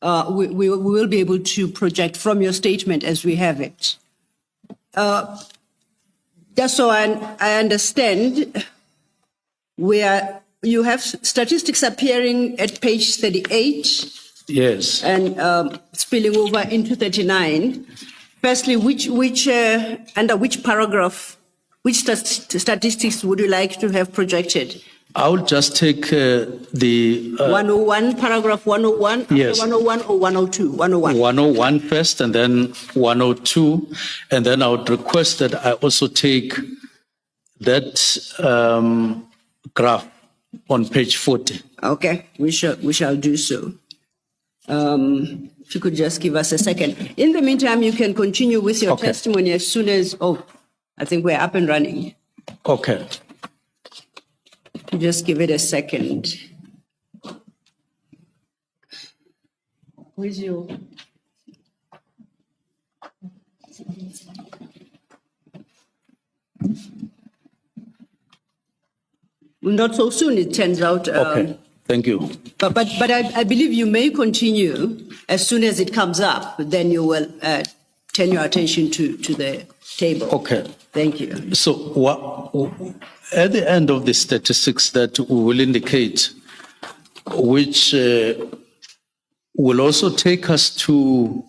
We will be able to project from your statement as we have it. Just so I understand, where you have statistics appearing at page 38. Yes. And spilling over into 39. Firstly, under which paragraph, which statistics would you like to have projected? I will just take the 101, paragraph 101, yes. 101 or 102? 101. 101 first, and then 102, and then I would request that I also take that graph on page 40. Okay, we shall do so. If you could just give us a second. In the meantime, you can continue with your testimony as soon as, I think we're up and running. Okay. Just give it a second. Where's your? Well, not so soon, it turns out. Okay, thank you. But I believe you may continue as soon as it comes up, then you will turn your attention to the table. Okay. Thank you. So at the end of the statistics that we will indicate, which will also take us to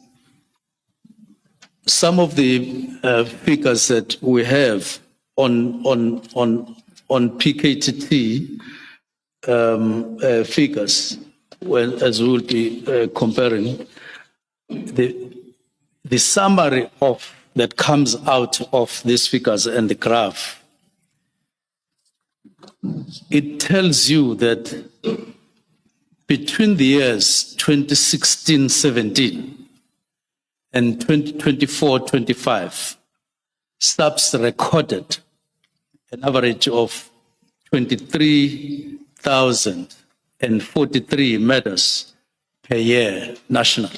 some of the figures that we have on PKTT figures, well, as we will be comparing the summary of that comes out of these figures and the graph. It tells you that between the years 2016-17 and 2024-25, SAPS recorded an average of 23,043 murders per year national.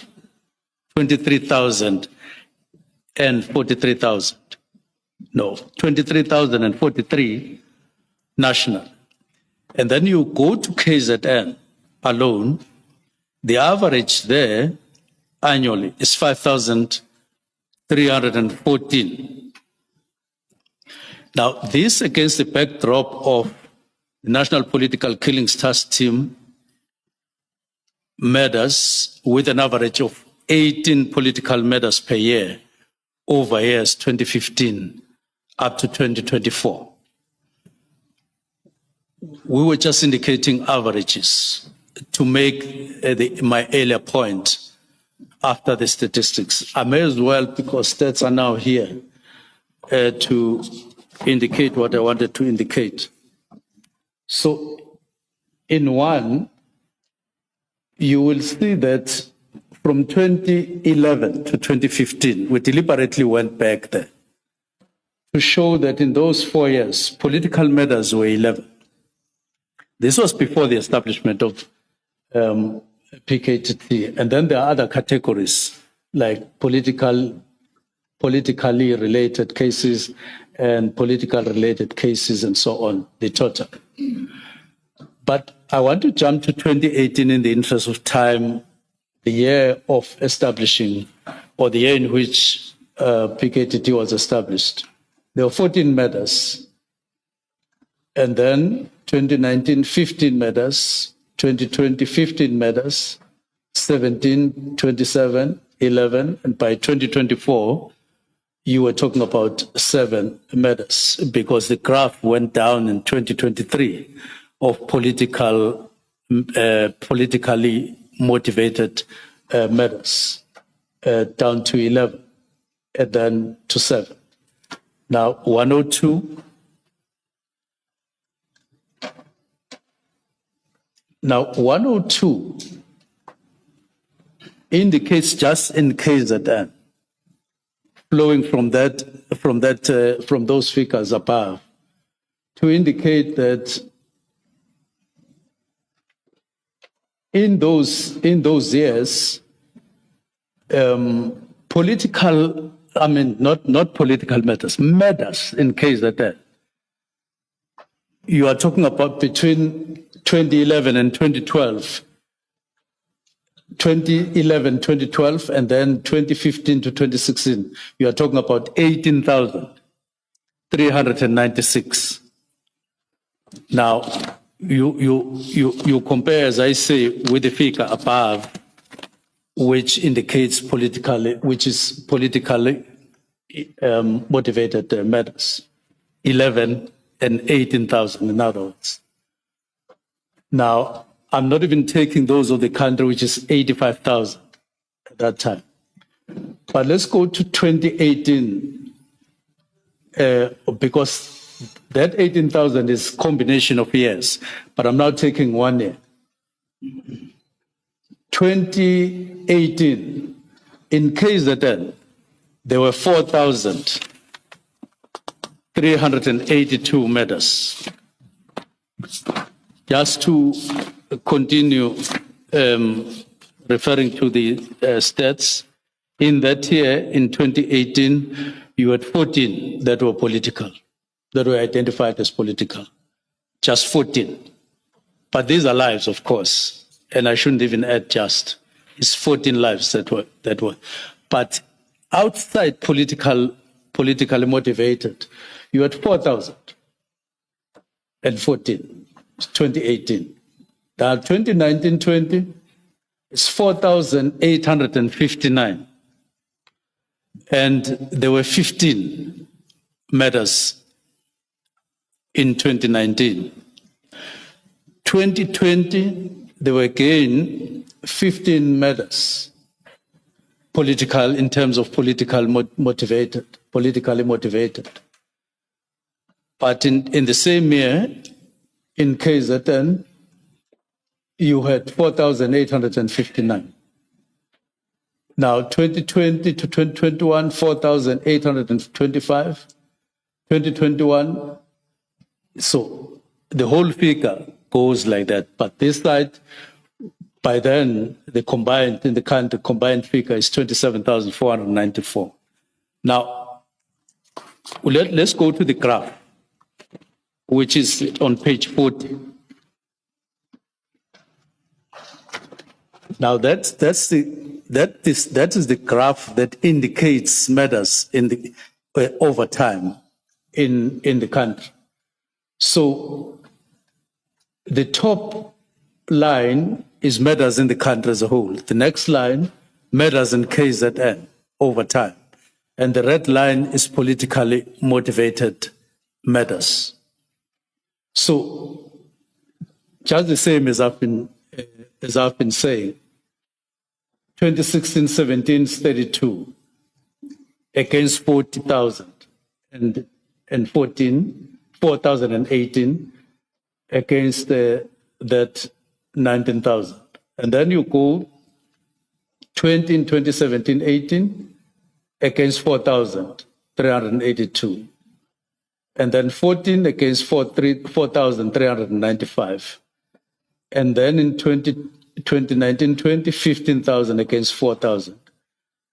23,000 and 43,000. No, 23,043 national. And then you go to KZN alone, the average there annually is 5,314. Now, this against the backdrop of the National Political Killings Task Team murders with an average of 18 political murders per year over years 2015 up to 2024. We were just indicating averages to make my earlier point after the statistics. I may as well, because stats are now here, to indicate what I wanted to indicate. So in one, you will see that from 2011 to 2015, we deliberately went back there to show that in those 4 years, political murders were 11. This was before the establishment of PKTT. And then there are other categories like politically related cases and political related cases and so on, the total. But I want to jump to 2018 in the interest of time, the year of establishing, or the year in which PKTT was established. There were 14 murders. And then 2019, 15 murders, 2020, 15 murders, 17, 27, 11, and by 2024, you were talking about 7 murders because the graph went down in 2023 of politically motivated murders down to 11 and then to 7. Now, 102. Now, 102 indicates just in KZN, flowing from those figures above, to indicate that in those years, political, I mean, not political matters, murders in KZN. You are talking about between 2011 and 2012. 2011, 2012, and then 2015 to 2016, you are talking about 18,396. Now, you compare, as I say, with the figure above, which indicates which is politically motivated matters, 11 and 18,000 in other words. Now, I'm not even taking those of the country, which is 85,000 at that time. But let's go to 2018, because that 18,000 is a combination of years, but I'm now taking 1 year. 2018, in KZN, there were 4,382 murders. Just to continue referring to the stats. In that year, in 2018, you had 14 that were political, that were identified as political. Just 14. But these are lives, of course, and I shouldn't even add just. It's 14 lives that were. But outside politically motivated, you had 4,014, 2018. Now 2019-20, it's 4,859. And there were 15 matters in 2019. 2020, there were again 15 matters, political in terms of politically motivated. But in the same year, in KZN, you had 4,859. Now, 2020 to 2021, 4,825. 2021, so the whole figure goes like that. But this side, by then, the combined figure is 27,494. Now, let's go to the graph, which is on page 40. Now, that is the graph that indicates matters over time in the country. So the top line is matters in the country as a whole. The next line, matters in KZN over time. And the red line is politically motivated matters. So just the same as I've been saying, 2016-17 is 32 against 40,000 and 4,018 against that 19,000. And then you go 20 in 2017-18 against 4,382. And then 14 against 4,395. And then in 2019-20, 15,000 against 4,000.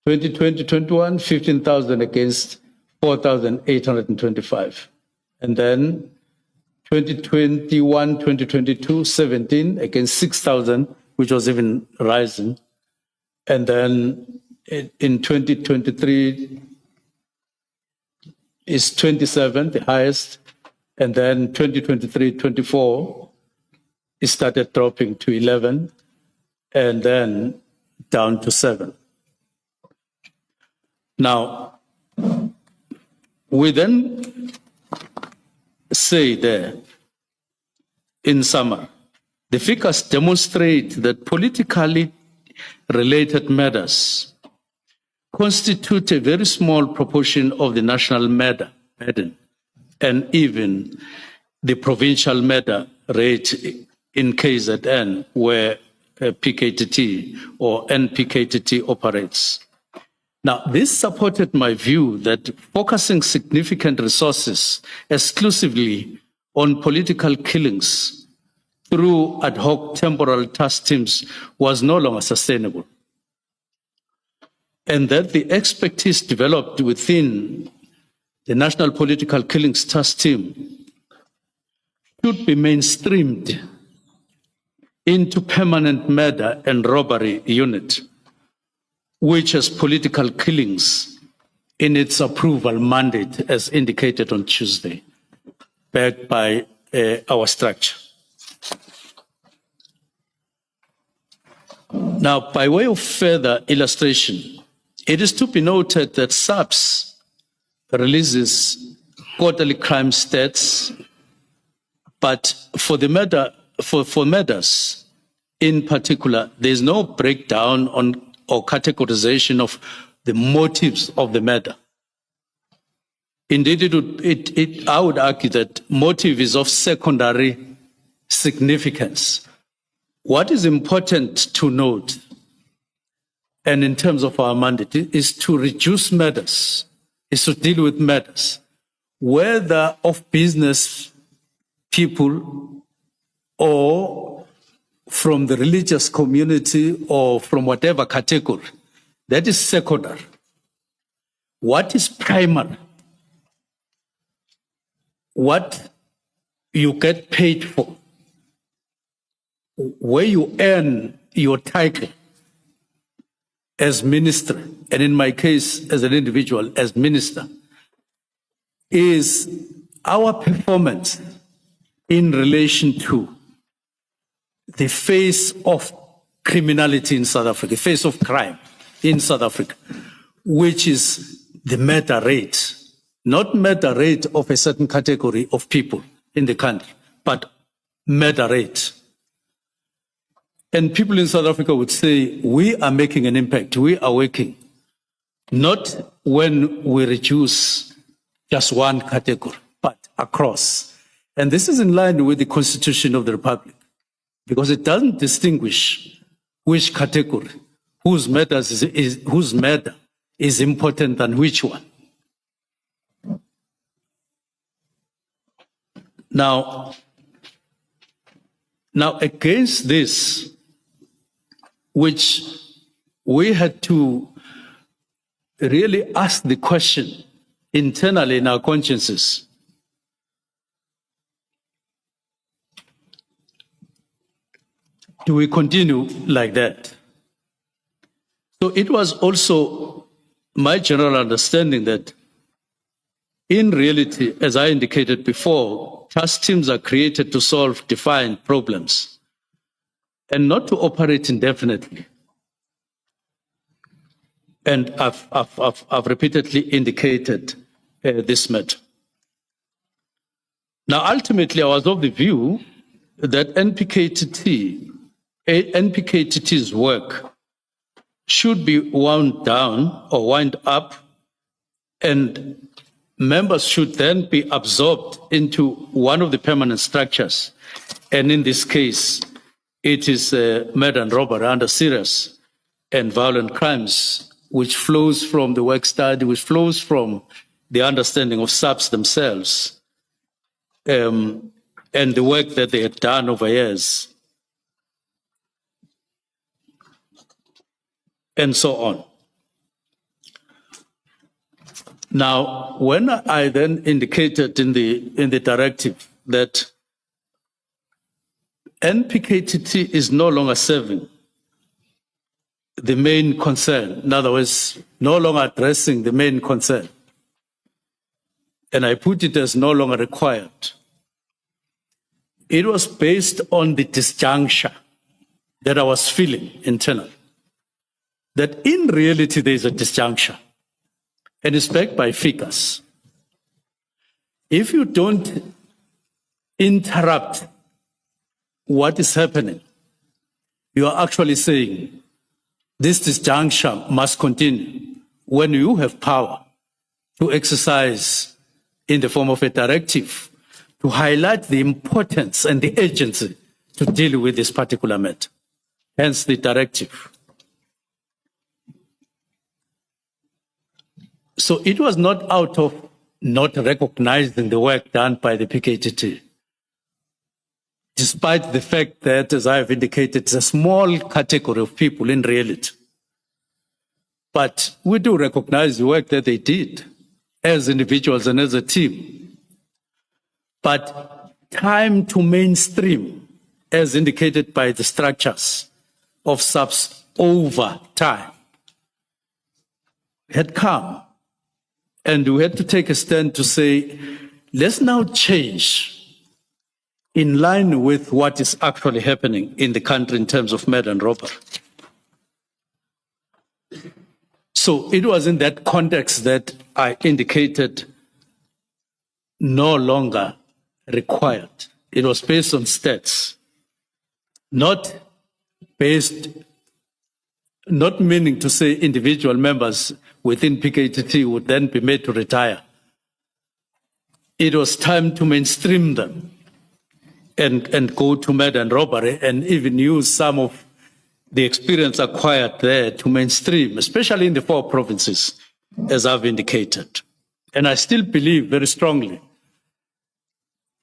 2020-21, 15,000 against 4,825. And then 2021-2022, 17 against 6,000, which was even rising. And then in 2023 is 27, the highest. And then 2023-24, it started dropping to 11 and then down to 7. Now, we then say there, in summary, the figures demonstrate that politically related matters constitute a very small proportion of the national matter burden and even the provincial matter rate in KZN where PKTT or NPKTT operates. Now, this supported my view that focusing significant resources exclusively on political killings through ad hoc temporal task teams was no longer sustainable. And that the expertise developed within the National Political Killings Task Team should be mainstreamed into permanent murder and robbery unit, which has political killings in its approval mandate as indicated on Tuesday, backed by our structure. Now, by way of further illustration, it is to be noted that SAPS releases quarterly crime stats, but for the murders in particular, there's no breakdown on or categorization of the motives of the murder. Indeed, I would argue that motive is of secondary significance. What is important to note, and in terms of our mandate, is to reduce murders, is to deal with murders, whether of business people or from the religious community or from whatever category, that is secondary. What is primary? What you get paid for, where you earn your title as minister, and in my case, as an individual, as minister, is our performance in relation to the face of criminality in South Africa, the face of crime in South Africa, which is the murder rate, not murder rate of a certain category of people in the country, but murder rate. And people in South Africa would say, we are making an impact, we are working, not when we reduce just one category, but across. And this is in line with the Constitution of the Republic, because it doesn't distinguish which category, whose murder is important than which one. Now against this, which we had to really ask the question internally in our consciences, do we continue like that? So it was also my general understanding that in reality, as I indicated before, task teams are created to solve defined problems and not to operate indefinitely. And I've repeatedly indicated this matter. Now, ultimately, I was of the view that NPKTT's work should be wound down or wind up, and members should then be absorbed into one of the permanent structures. And in this case, it is murder and robbery under serious and violent crimes, which flows from the work study, which flows from the understanding of SAPs themselves, and the work that they had done over years, and so on. Now, when I then indicated in the directive that NPKTT is no longer serving the main concern, in other words, no longer addressing the main concern, and I put it as no longer required, it was based on the disjuncture that I was feeling internally, that in reality there is a disjuncture, and it's backed by figures. If you don't interrupt what is happening, you are actually saying this disjuncture must continue when you have power to exercise in the form of a directive to highlight the importance and the urgency to deal with this particular matter, hence the directive. So it was not out of not recognizing the work done by the PKTT, despite the fact that, as I have indicated, it's a small category of people in reality. But we do recognize the work that they did as individuals and as a team. But time to mainstream, as indicated by the structures of SAPs over time, had come. And we had to take a stand to say, let's now change in line with what is actually happening in the country in terms of murder and robbery. So it was in that context that I indicated no longer required. It was based on stats, not meaning to say individual members within PKTT would then be made to retire. It was time to mainstream them and go to murder and robbery and even use some of the experience acquired there to mainstream, especially in the 4 provinces, as I've indicated. And I still believe very strongly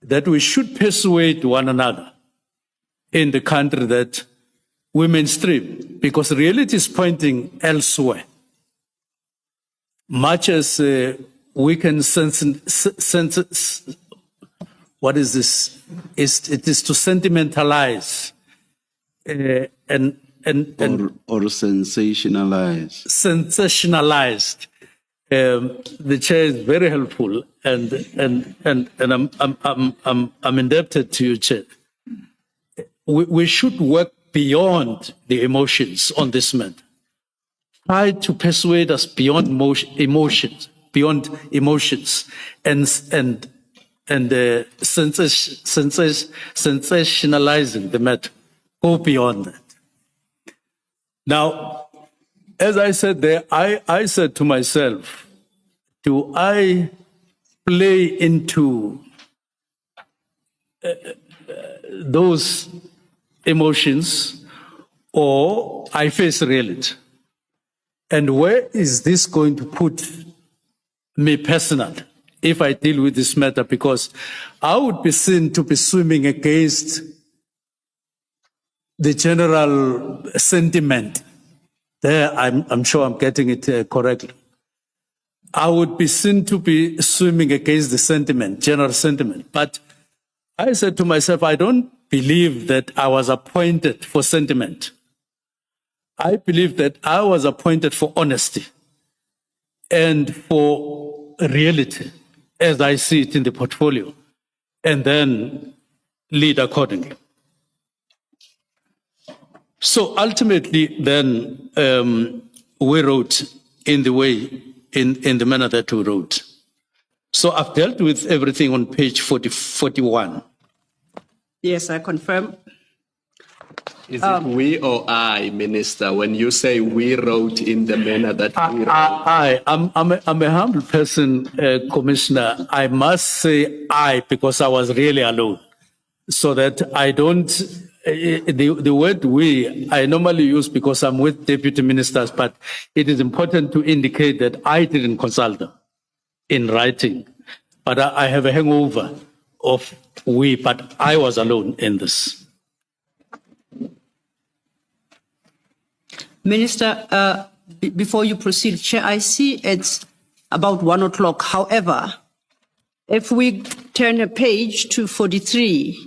that we should persuade one another in the country that we mainstream, because reality is pointing elsewhere. Much as we can sense, what is this? It is to sentimentalize and or sensationalize. Sensationalized. The chair is very helpful, and I'm indebted to you, Chair. We should work beyond the emotions on this matter. Try to persuade us beyond emotions, and sensationalizing the matter. Go beyond that. Now, as I said there, I said to myself, do I play into those emotions, or I face reality? And where is this going to put me personally if I deal with this matter? Because I would be seen to be swimming against the general sentiment. There, I'm sure I'm getting it correctly. I would be seen to be swimming against the sentiment, general sentiment. But I said to myself, I don't believe that I was appointed for sentiment. I believe that I was appointed for honesty and for reality, as I see it in the portfolio, and then lead accordingly. So ultimately, then, we wrote in the way, in the manner that we wrote. So I've dealt with everything on page 41. Yes, I confirm. Is it we or I, Minister? When you say we wrote in the manner that we wrote. I'm a humble person, Commissioner. I must say I, because I was really alone. So that I don't, the word we, I normally use because I'm with deputy ministers, but it is important to indicate that I didn't consult them in writing. But I have a hangover of we, but I was alone in this. Minister, before you proceed, Chair, I see it's about 1 o'clock. However, if we turn a page to 43,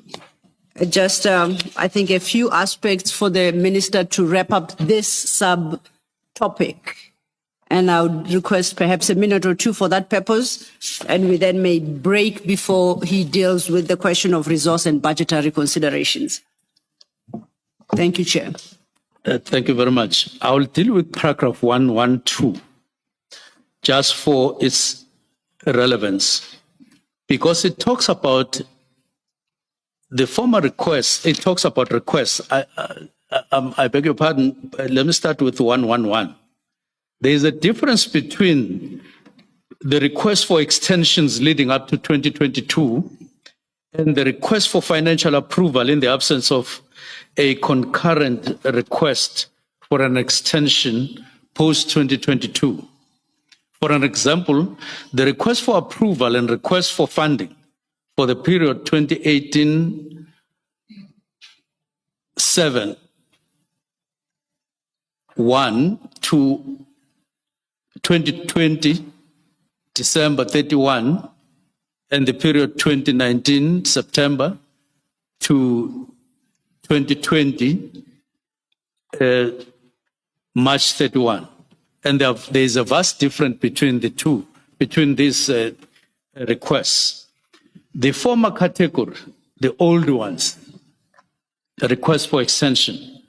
just, I think, a few aspects for the Minister to wrap up this sub-topic. And I would request perhaps a minute or two for that purpose, and we then may break before he deals with the question of resource and budgetary considerations. Thank you, Chair. Thank you very much. I will deal with paragraph 112, just for its relevance, because it talks about the former request. It talks about requests. I beg your pardon. Let me start with 111. There is a difference between the request for extensions leading up to 2022 and the request for financial approval in the absence of a concurrent request for an extension post-2022. For an example, the request for approval and request for funding for the period 2018-7 to 2020 December 31, and the period 2019 September to 2020 March 31. And there is a vast difference between the two, between these requests. The former category, the old ones, the request for extension,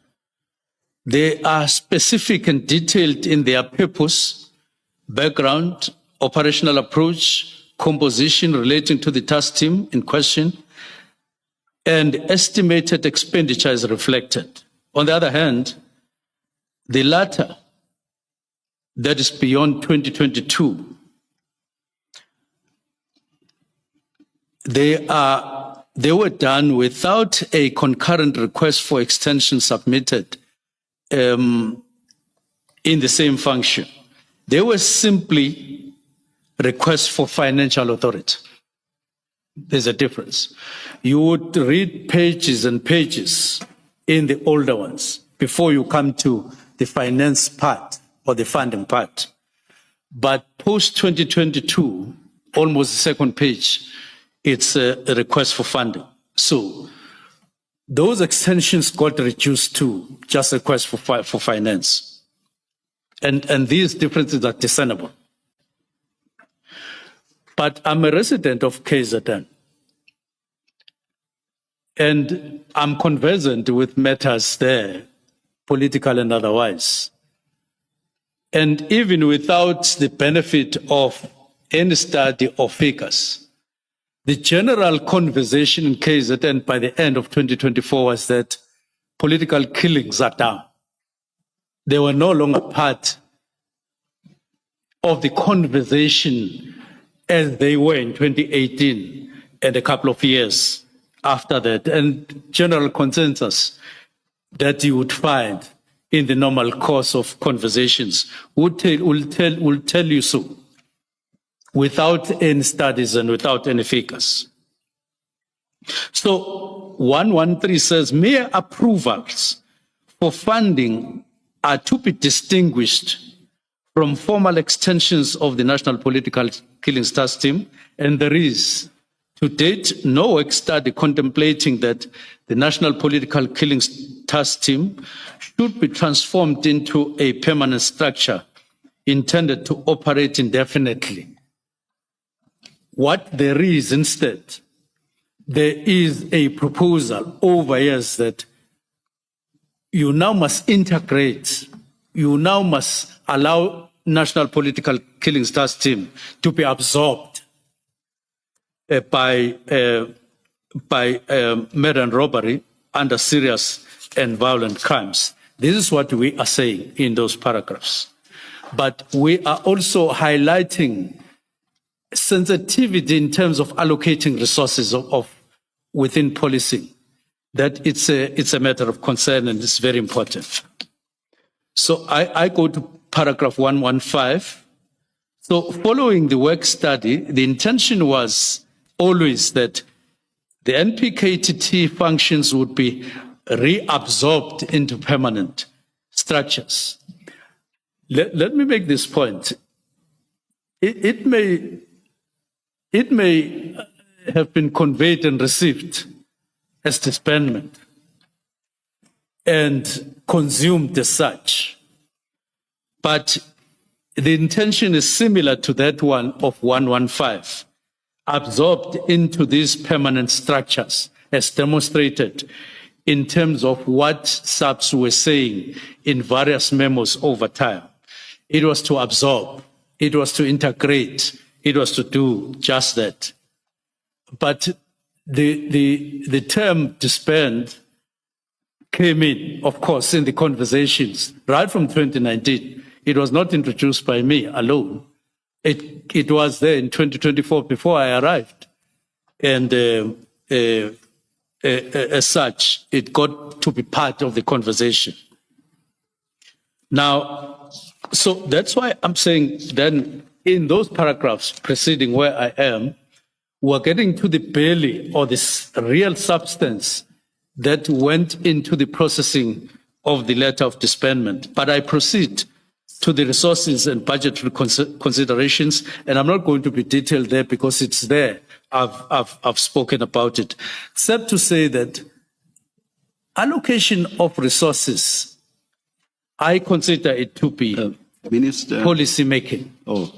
they are specific and detailed in their purpose, background, operational approach, composition relating to the task team in question, and estimated expenditure is reflected. On the other hand, the latter, that is beyond 2022, they were done without a concurrent request for extension submitted in the same function. They were simply requests for financial authority. There's a difference. You would read pages and pages in the older ones before you come to the finance part or the funding part. But post-2022, almost the second page, it's a request for funding. So those extensions got reduced to just request for finance. And these differences are discernible. But I'm a resident of KZN. And I'm conversant with matters there, political and otherwise. And even without the benefit of any study or figures, the general conversation in KZN by the end of 2024 was that political killings are down. They were no longer part of the conversation as they were in 2018 and a couple of years after that. And general consensus that you would find in the normal course of conversations will tell you so, without any studies and without any figures. So 113 says mere approvals for funding are to be distinguished from formal extensions of the National Political Killings Task Team, and there is, to date, no work study contemplating that the National Political Killings Task Team should be transformed into a permanent structure intended to operate indefinitely. What there is instead, there is a proposal over years that you now must integrate, you now must allow National Political Killings Task Team to be absorbed by murder and robbery under serious and violent crimes. This is what we are saying in those paragraphs. But we are also highlighting sensitivity in terms of allocating resources of within policing, that it's a matter of concern and it's very important. So I go to paragraph 115. So following the work study, the intention was always that the NPKTT functions would be reabsorbed into permanent structures. Let me make this point. It may have been conveyed and received as disbandment and consumed as such. But the intention is similar to that one of 115, absorbed into these permanent structures as demonstrated in terms of what SAPS were saying in various memos over time. It was to absorb, it was to integrate, it was to do just that. But the term disband came in, of course, in the conversations right from 2019. It was not introduced by me alone. It was there in 2024 before I arrived. And as such, it got to be part of the conversation. Now, so that's why I'm saying then in those paragraphs preceding where I am, we're getting to the belly or this real substance that went into the processing of the letter of disbandment. But I proceed to the resources and budgetary considerations, and I'm not going to be detailed there because it's there. I've spoken about it, except to say that allocation of resources, I consider it to be Minister, policy making. Oh,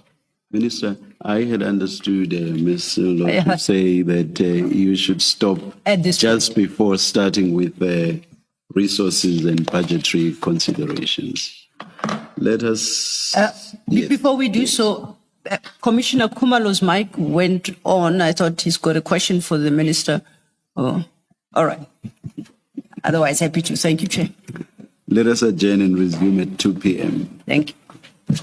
Minister, I had understood Ms. Lo to say that you should stop At this just before starting with resources and budgetary considerations. Let us... yes. Before we do so, Commissioner Kumalo's mic went on. I thought he's got a question for the minister. Oh, all right. Otherwise, happy to. Thank you, Chair. Let us adjourn and resume at 2 p.m. Thank you.